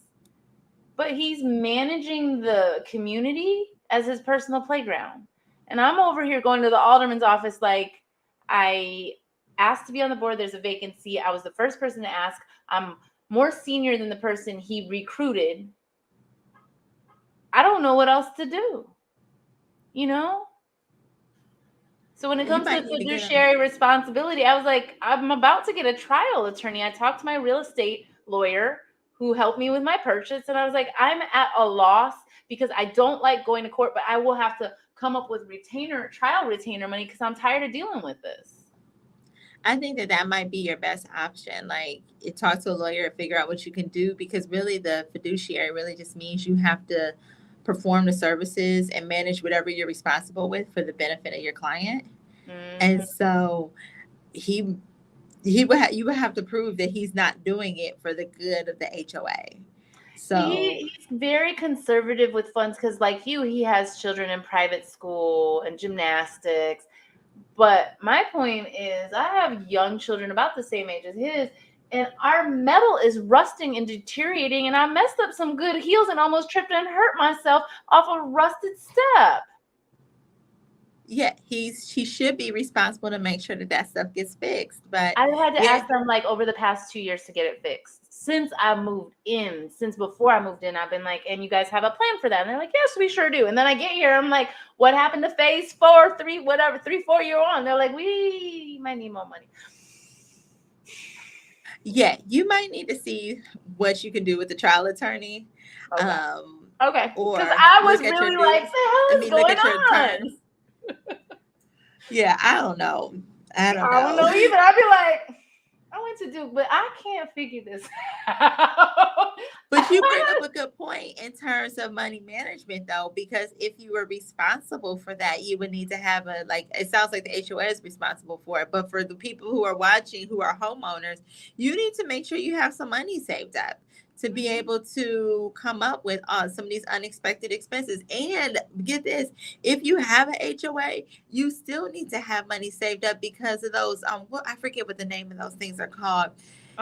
but he's managing the community as his personal playground. And I'm over here going to the alderman's office like I asked to be on the board. There's a vacancy. I was the first person to ask. I'm more senior than the person he recruited. I don't know what else to do, you know? So when it You comes might to need to get on. fiduciary responsibility, I was like, I'm about to get a trial attorney. I talked to my real estate lawyer who helped me with my purchase, and I was like, I'm at a loss because I don't like going to court, but I will have to come up with trial retainer money because I'm tired of dealing with this. I think that that might be your best option. Like, talk to a lawyer and figure out what you can do because really the fiduciary really just means you have to perform the services and manage whatever you're responsible with for the benefit of your client. And Mm-hmm. so he you would have to prove that he's not doing it for the good of the HOA. So He's very conservative with funds because, like you, he has children in private school and gymnastics. But my point is, I have young children about the same age as his, and our metal is rusting and deteriorating. And I messed up some good heels and almost tripped and hurt myself off a rusted step. yeah, he should be responsible to make sure that that stuff gets fixed. But I've had to yeah, ask them like over the past 2 years to get it fixed. Since before I moved in, I've been like, and you guys have a plan for that? And they're like, yes, we sure do. And then I get here, I'm like, what happened to phase 4, 3, whatever, 3, 4 you're on? They're like, we might need more money. yeah, you might need to see what you can do with the trial attorney, Okay. um, Okay. Because or I was look at your really like, dues. the hell I is mean, look going at your on? terms. Yeah, I don't know. I don't I don't know. know either. I'd be like, I went to Duke, but I can't figure this out. But you bring up a good point in terms of money management, though, because if you were responsible for that, you would need to have a like. It sounds like the HOA is responsible for it, but for the people who are watching, who are homeowners, you need to make sure you have some money saved up to be Mhm. able to come up with some of these unexpected expenses. And get this: if you have an HOA, you still need to have money saved up because of those. What I forget what the name of those things are called.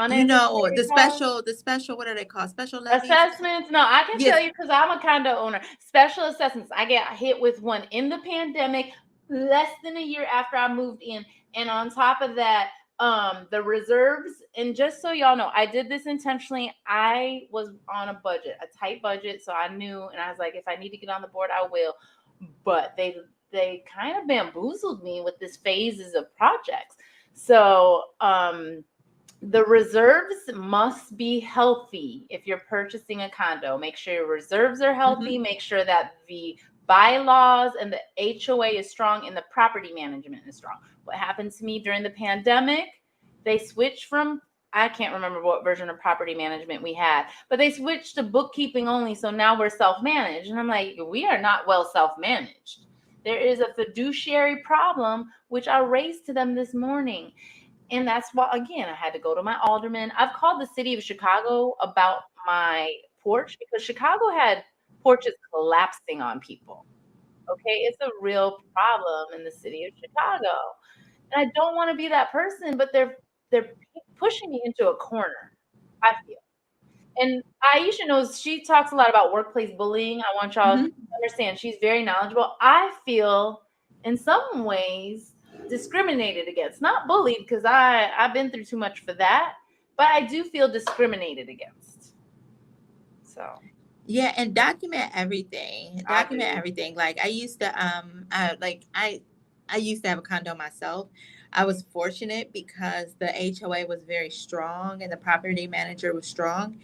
You know, Unanticipated costs. the special, what are they called? Special levies? Assessments. No, I can Yes. tell you because I'm a condo owner. Special assessments. I get hit with one in the pandemic, less than a year after I moved in. And on top of that, the reserves. And just so y'all know, I did this intentionally. I was on a budget, a tight budget. So I knew, and I was like, if I need to get on the board, I will. But they kind of bamboozled me with this phases of projects. So the reserves must be healthy if you're purchasing a condo. Make sure your reserves are healthy. Hmm. Make sure that the bylaws and the HOA is strong and the property management is strong. What happened to me during the pandemic, they switched from, I can't remember what version of property management we had, but they switched to bookkeeping only. So now we're self-managed. And I'm like, we are not well self-managed. There is a fiduciary problem, which I raised to them this morning. And that's why, again, I had to go to my alderman. I've called the city of Chicago about my porch because Chicago had porches collapsing on people. Okay, it's a real problem in the city of Chicago. And I don't want to be that person, but they're pushing me into a corner, I feel. And Aisha knows, she talks a lot about workplace bullying. I want y'all to understand she's very knowledgeable. I feel in some ways discriminated against, not bullied because I've been through too much for that, but I do feel discriminated against. So Yeah, and document everything. I Document do. everything. Like I used to I used to have a condo myself. I was fortunate because the HOA was very strong and the property manager was strong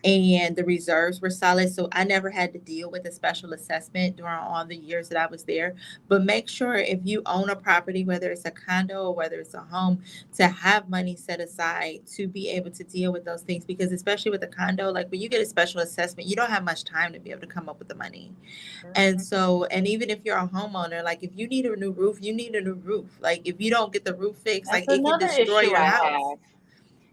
and the reserves were solid. So I never had to deal with a special assessment during all the years that I was there. But make sure if you own a property, whether it's a condo or whether it's a home, to have money set aside to be able to deal with those things. Because especially with a condo, like when you get a special assessment, you don't have much time to be able to come up with the money. And so, and even if you're a homeowner, like if you need a new roof, you need a new roof. Like if you don't get the roof fixed, That's like it can another destroy issue your I house. have.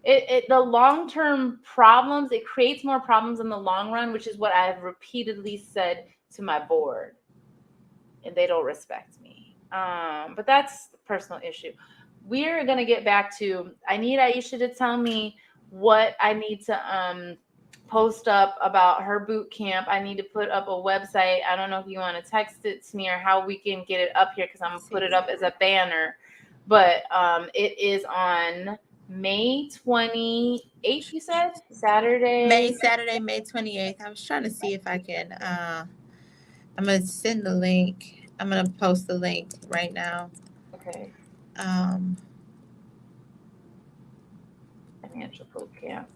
The long-term problems, it creates more problems in the long run, which is what I have repeatedly said to my board, and they don't respect me. But that's a personal issue. We're gonna get back to, I need Aisha to tell me what I need to post up about her boot camp. I need to put up a website. I don't know if you want to text it to me or how we can get it up here because I'm gonna put it up as a banner. But it is on May 28th, you said? Saturday. Saturday, May 28th. I was trying to see if I can I'm gonna send the link. I'm gonna post the link right now. Okay. Um, Financial boot camp.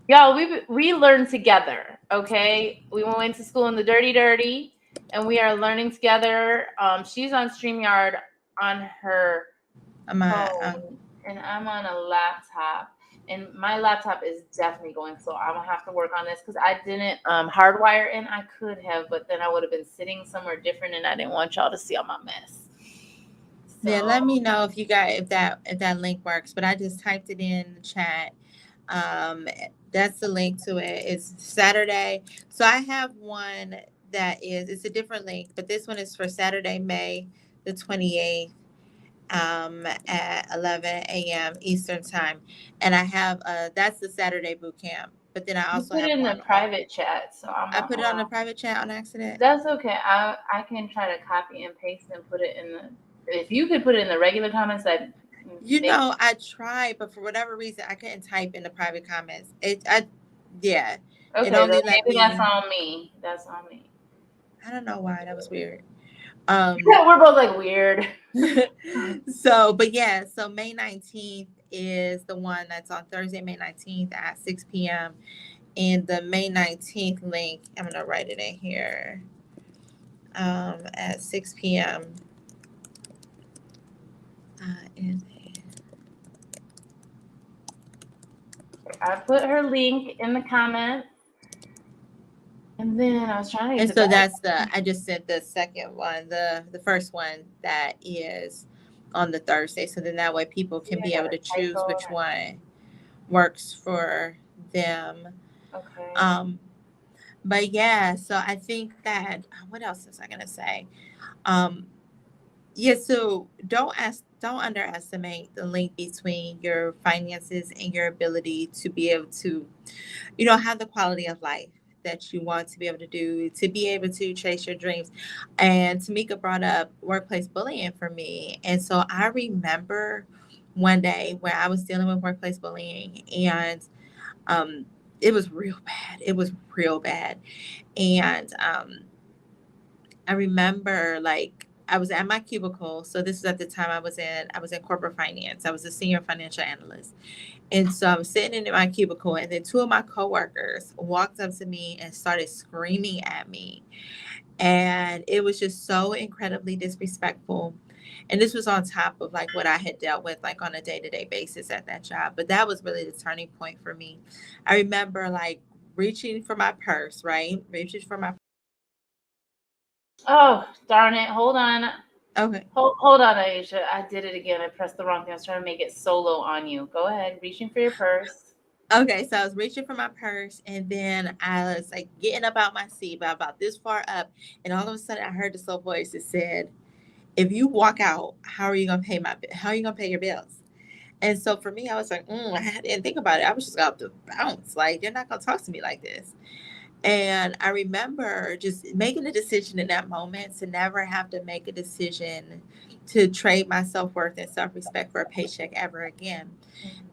Y'all, we learned together, okay? We went to school in the dirty, and we are learning together. She's on StreamYard on her I'm phone, and I'm on a laptop. And my laptop is definitely going slow. I'm gonna have to work on this because I didn't hardwire in. I could have, but then I would have been sitting somewhere different, and I didn't want y'all to see all my mess. yeah, So let me know if you got if that link works. But I just typed it in the chat. Um, that's the link to it. It's Saturday. So I have one that is it's a different link, but this one is for Saturday, May the 28th. At 11 a.m. Eastern time, and I have that's the Saturday boot camp. But then I you also put it have in the one on. private chat, so I'm I on. put it on the private chat on accident. That's okay. I can try to copy and paste and put it in the. If you could put it in the regular comments, that You make. know, I tried, but for whatever reason, I couldn't type in the private comments. Yeah, it Okay, then only let maybe that's me. on me. That's on me. I don't know why that was weird. Yeah, we're both like weird. So, but yeah, so May 19th is the one that's on Thursday, May 19th at 6 p.m. And the May 19th link, I'm gonna write it in here. At 6 p.m. Is I put her link in the comments, and then I was trying to And get so the back. that's I just sent the second one, the first one that is on the Thursday. So then that way people See, can I be got able a to choose typo. which one works for them. Okay. Um, but yeah, so I think that what else was I gonna say? Um, yeah, so don't underestimate the link between your finances and your ability to be able to have the quality of life that you want to be able to do, to be able to chase your dreams. And Tamika brought up workplace bullying for me. And so I remember one day when I was dealing with workplace bullying and um, it was real bad. It was real bad. And I remember like I was at my cubicle. So this is at the time I was in corporate finance. I was a senior financial analyst. And so I was sitting in my cubicle, and then two of my coworkers walked up to me and started screaming at me. And it was just so incredibly disrespectful. And this was on top of like what I had dealt with like on a day-to-day basis at that job. But that was really the turning point for me. I remember like reaching for my purse, right? Reaching for my Oh, darn it. Hold on. okay. Hold on, Aisha. I did it again. I pressed the wrong thing. I was trying to make it solo on you. Go ahead. Reaching for your purse. Okay, so I was reaching for my purse and then I was like getting up out my seat, but about this far up, and all of a sudden I heard this little voice that said, if you walk out, how are you gonna pay how are you gonna pay your bills? And so for me, I was like, I didn't think about it. I was just about to bounce. Like, you're not gonna talk to me like this. And I remember just making a decision in that moment to never have to make a decision to trade my self worth and self respect for a paycheck ever again.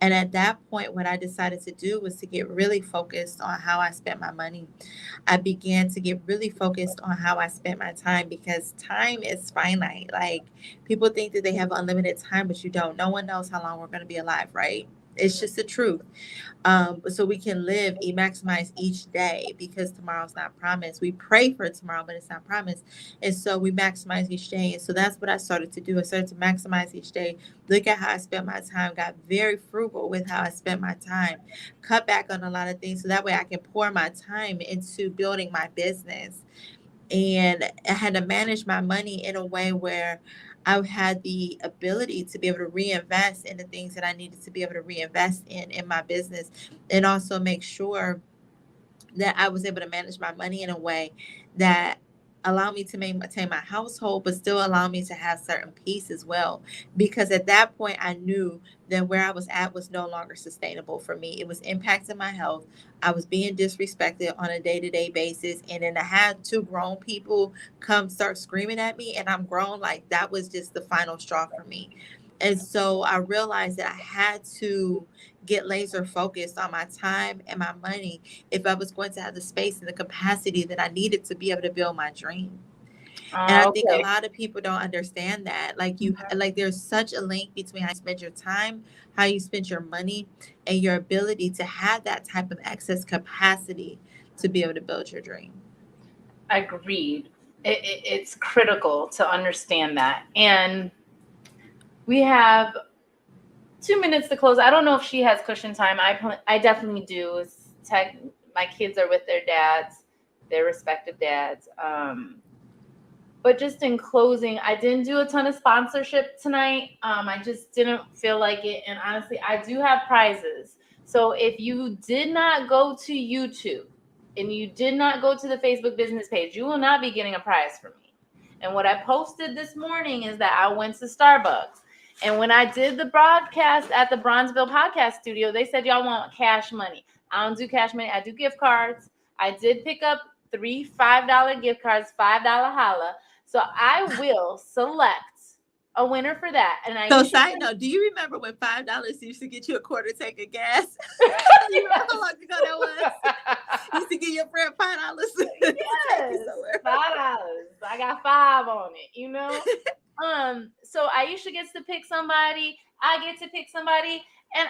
And at that point, what I decided to do was to get really focused on how I spent my money. I began to get really focused on how I spent my time because time is finite. Like people think that they have unlimited time, but you don't. No one knows how long we're going to be alive, right? It's just the truth. So we can live and maximize each day because tomorrow's not promised. We pray for tomorrow, but it's not promised. And so we maximize each day. And so that's what I started to do. I started to maximize each day, look at how I spent my time, got very frugal with how I spent my time, cut back on a lot of things so that way I can pour my time into building my business. And I had to manage my money in a way where I had the ability to be able to reinvest in the things that I needed to be able to reinvest in my business, and also make sure that I was able to manage my money in a way that allowed me to maintain my household, but still allow me to have certain peace as well. Because at that point, I knew that where I was at was no longer sustainable for me. It was impacting my health. I was being disrespected on a day to day basis. And then I had two grown people come start screaming at me, and I'm grown. Like that was just the final straw for me. And so I realized that I had to get laser focused on my time and my money if I was going to have the space and the capacity that I needed to be able to build my dream. And I think a Okay. lot of people don't understand that. Like there's such a link between how you spend your time, how you spend your money, and your ability to have that type of excess capacity to be able to build your dream. Agreed. It's critical to understand that. And we have 2 minutes to close. I don't know if she has cushion time. I definitely do. My kids are with their dads, their respective dads. But just in closing, I didn't do a ton of sponsorship tonight. I just didn't feel like it. And honestly, I do have prizes. So if you did not go to YouTube and you did not go to the Facebook business page, you will not be getting a prize from me. And what I posted this morning is that I went to Starbucks. And when I did the broadcast at the Bronzeville Podcast Studio, they said y'all want cash money. I don't do cash money. I do gift cards. I did pick up 3 $5 gift cards, $5 holla. So I will select a winner for that. And So, Aisha, side note, do you remember when $5 used to get you a quarter tank of gas? You remember how long ago that was? Used to give your friend $5 to take you yes, somewhere. $5. I got 5 on it, So Aisha gets to pick somebody. I get to pick somebody, and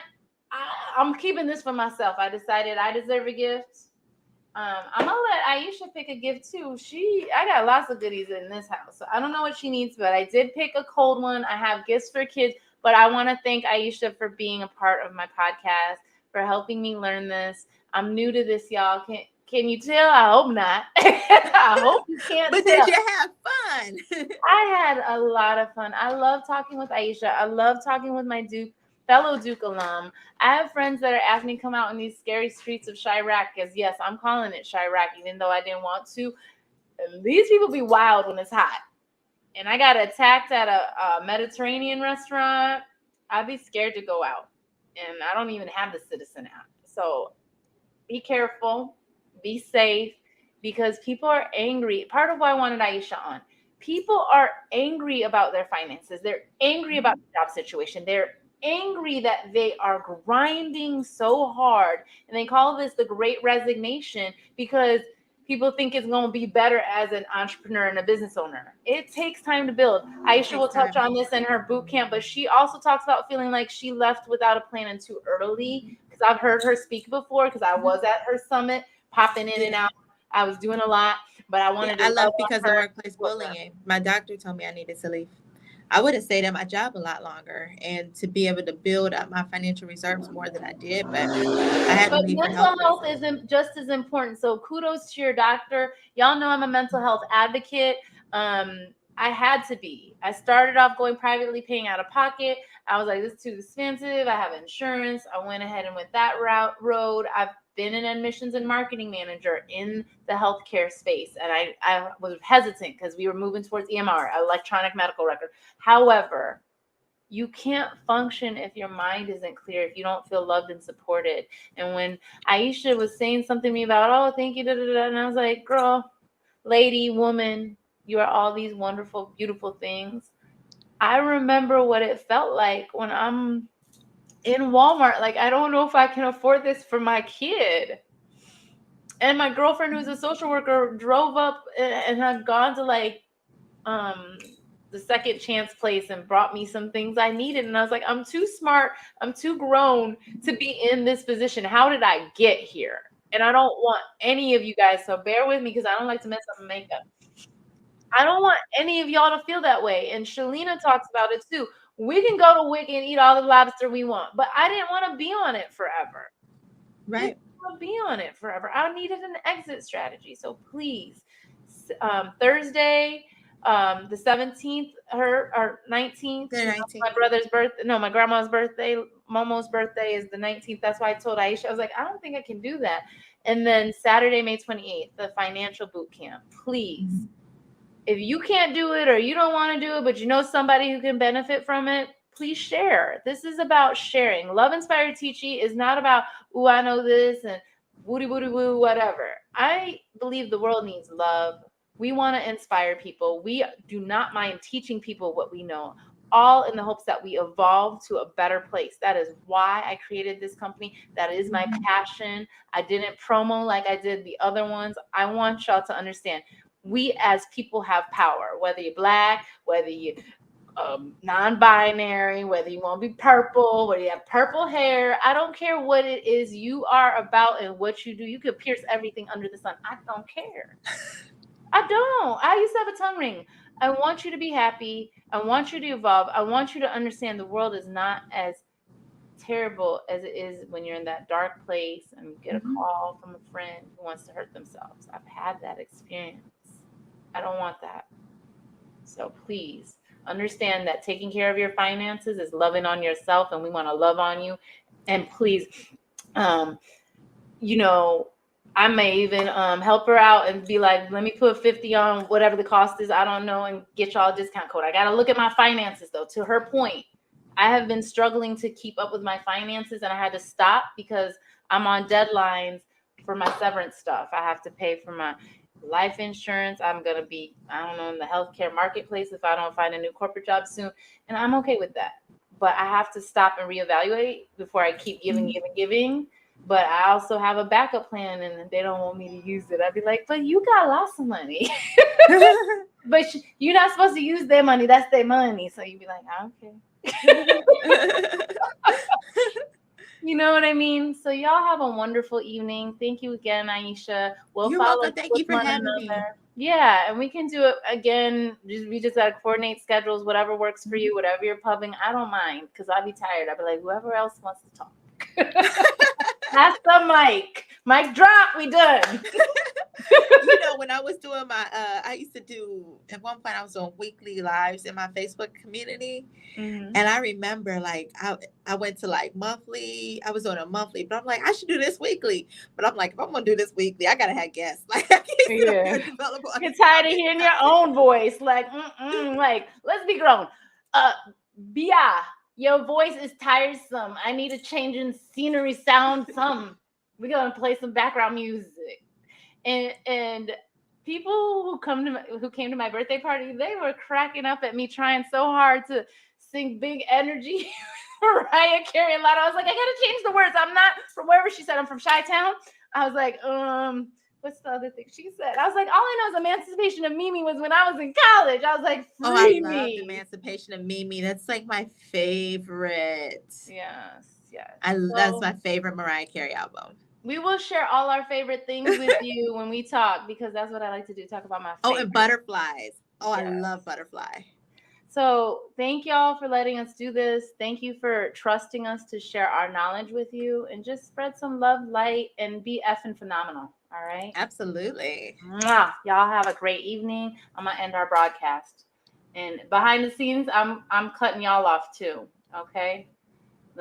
I'm keeping this for myself. I decided I deserve a gift. I'm gonna let Aisha pick a gift too. I got lots of goodies in this house, so I don't know what she needs, but I did pick a cold one. I have gifts for kids, but I want to thank Aisha for being a part of my podcast, for helping me learn this. I'm new to this, y'all. Can you tell? I hope not. I hope you can't But tell. did you have fun? I had a lot of fun. I love talking with Aisha. I love talking with my fellow Duke alum. I have friends that are asking me to come out in these scary streets of Chirac, because yes, I'm calling it Chirac, even though I didn't want to. These people be wild when it's hot. And I got attacked at a Mediterranean restaurant. I'd be scared to go out. And I don't even have the Citizen app. So be careful, be safe, because people are angry. Part of why I wanted Aisha on. People are angry about their finances. They're angry about the job situation. They're angry that they are grinding so hard. And they call this the great resignation because people think it's going to be better as an entrepreneur and a business owner. It takes time to build. Aisha will touch on this in her boot camp, but she also talks about feeling like she left without a plan and too early. Because I've heard her speak before, because I was at her summit, popping in and out. I was doing a lot, but I Yeah, wanted to I love left on because of her. workplace bullying. My doctor told me I needed to leave. I would have stayed at my job a lot longer and to be able to build up my financial reserves more than I did, but I had to But leave for mental health health reasons. isn't just as important. So kudos to your doctor. Y'all know I'm a mental health advocate. I had to be. I started off going privately, paying out of pocket. I was like, this is too expensive. I have insurance. I went ahead and went that road. I've been an admissions and marketing manager in the healthcare space. And I was hesitant because we were moving towards EMR, electronic medical record. However, you can't function if your mind isn't clear, if you don't feel loved and supported. And when Aisha was saying something to me about, oh, thank you, da, da, da, and I was like, girl, lady, woman, you are all these wonderful, beautiful things. I remember what it felt like when I'm in Walmart. Like, I don't know if I can afford this for my kid. And my girlfriend, who's a social worker, drove up and had gone to like the second chance place and brought me some things I needed. And I was like, I'm too smart. I'm too grown to be in this position. How did I get here? And I don't want any of you guys, so bear with me because I don't like to mess up makeup. I don't want any of y'all to feel that way. And Shalina talks about it too. We can go to Wick and eat all the lobster we want, but I didn't want to be on it forever. Right. Be on it forever. I needed an exit strategy. So please, Thursday, the 17th, or 19th, The 19th. my brother's birthday. No, my grandma's birthday. Momo's birthday is the 19th. That's why I told Aisha, I was like, I don't think I can do that. And then Saturday, May 28th, the financial boot camp. Please, if you can't do it or you don't want to do it, but you know somebody who can benefit from it, please share. This is about sharing. Love Inspired Teaching is not about, ooh, I know this and woody woody woo, whatever. I believe the world needs love. We want to inspire people. We do not mind teaching people what we know, all in the hopes that we evolve to a better place. That is why I created this company. That is my passion. I didn't promo like I did the other ones. I want y'all to understand, we as people have power, whether you're Black, whether you non-binary, whether you want to be purple, whether you have purple hair. I don't care what it is you are about and what you do. You could pierce everything under the sun. I don't care. I don't. I used to have a tongue ring. I want you to be happy. I want you to evolve. I want you to understand the world is not as terrible as it is when you're in that dark place and you get a call from a friend who wants to hurt themselves. I've had that experience. I don't want that. So please understand that taking care of your finances is loving on yourself, and we want to love on you. And please, you know, I may even help her out and be like, let me put 50 on whatever the cost is. I don't know, and get y'all a discount code. I got to look at my finances though. To her point, I have been struggling to keep up with my finances, and I had to stop because I'm on deadlines for my severance stuff. I have to pay for my life insurance. I'm going to be, I don't know, in the healthcare marketplace if I don't find a new corporate job soon. And I'm okay with that. But I have to stop and reevaluate before I keep giving. But I also have a backup plan, and they don't want me to use it. I'd be like, but you got lots of money. But you're not supposed to use their money. That's their money. So you'd be like, okay. You know what I mean? So y'all have a wonderful evening. Thank you again, Aisha. We'll You're follow welcome. up Thank with you for one having me. another. Yeah, and we can do it again. We just gotta coordinate schedules, whatever works for you, whatever you're pubbing. I don't mind because I'll be tired. I'll be like, whoever else wants to talk. Pass the mic. Mic drop. We done. You know, when I was doing my, I used to do, at one point I was on weekly lives in my Facebook community. And I remember like, I went to like monthly, I was on a monthly, but I'm like, I should do this weekly. But I'm like, if I'm going to do this weekly, I got to have guests. Like, I can't sit up here and develop on You're this tired of topic. hearing your own voice. Like, like, let's be grown. Bia, your voice is tiresome. I need a change in scenery, sound, some. We're going to play some background music. And people who came to my birthday party, they were cracking up at me trying so hard to sing Big Energy, Mariah Carey and Lotto. I was like, I gotta change the words. I'm not from wherever she said. I'm from Chi-Town. I was like, what's the other thing she said? I was like, all I know is Emancipation of Mimi was when I was in college. I was like, free I me. loved Emancipation of Mimi. That's like my favorite. Yes. That's my favorite Mariah Carey album. We will share all our favorite things with you when we talk, because that's what I like to do, talk about my Oh, favorite. and butterflies. Oh, I Yes. love butterfly. So thank y'all for letting us do this. Thank you for trusting us to share our knowledge with you, and just spread some love, light, and be effing phenomenal. All right. Absolutely. Mwah. Y'all have a great evening. I'm gonna end our broadcast. And behind the scenes, I'm cutting y'all off too. Okay.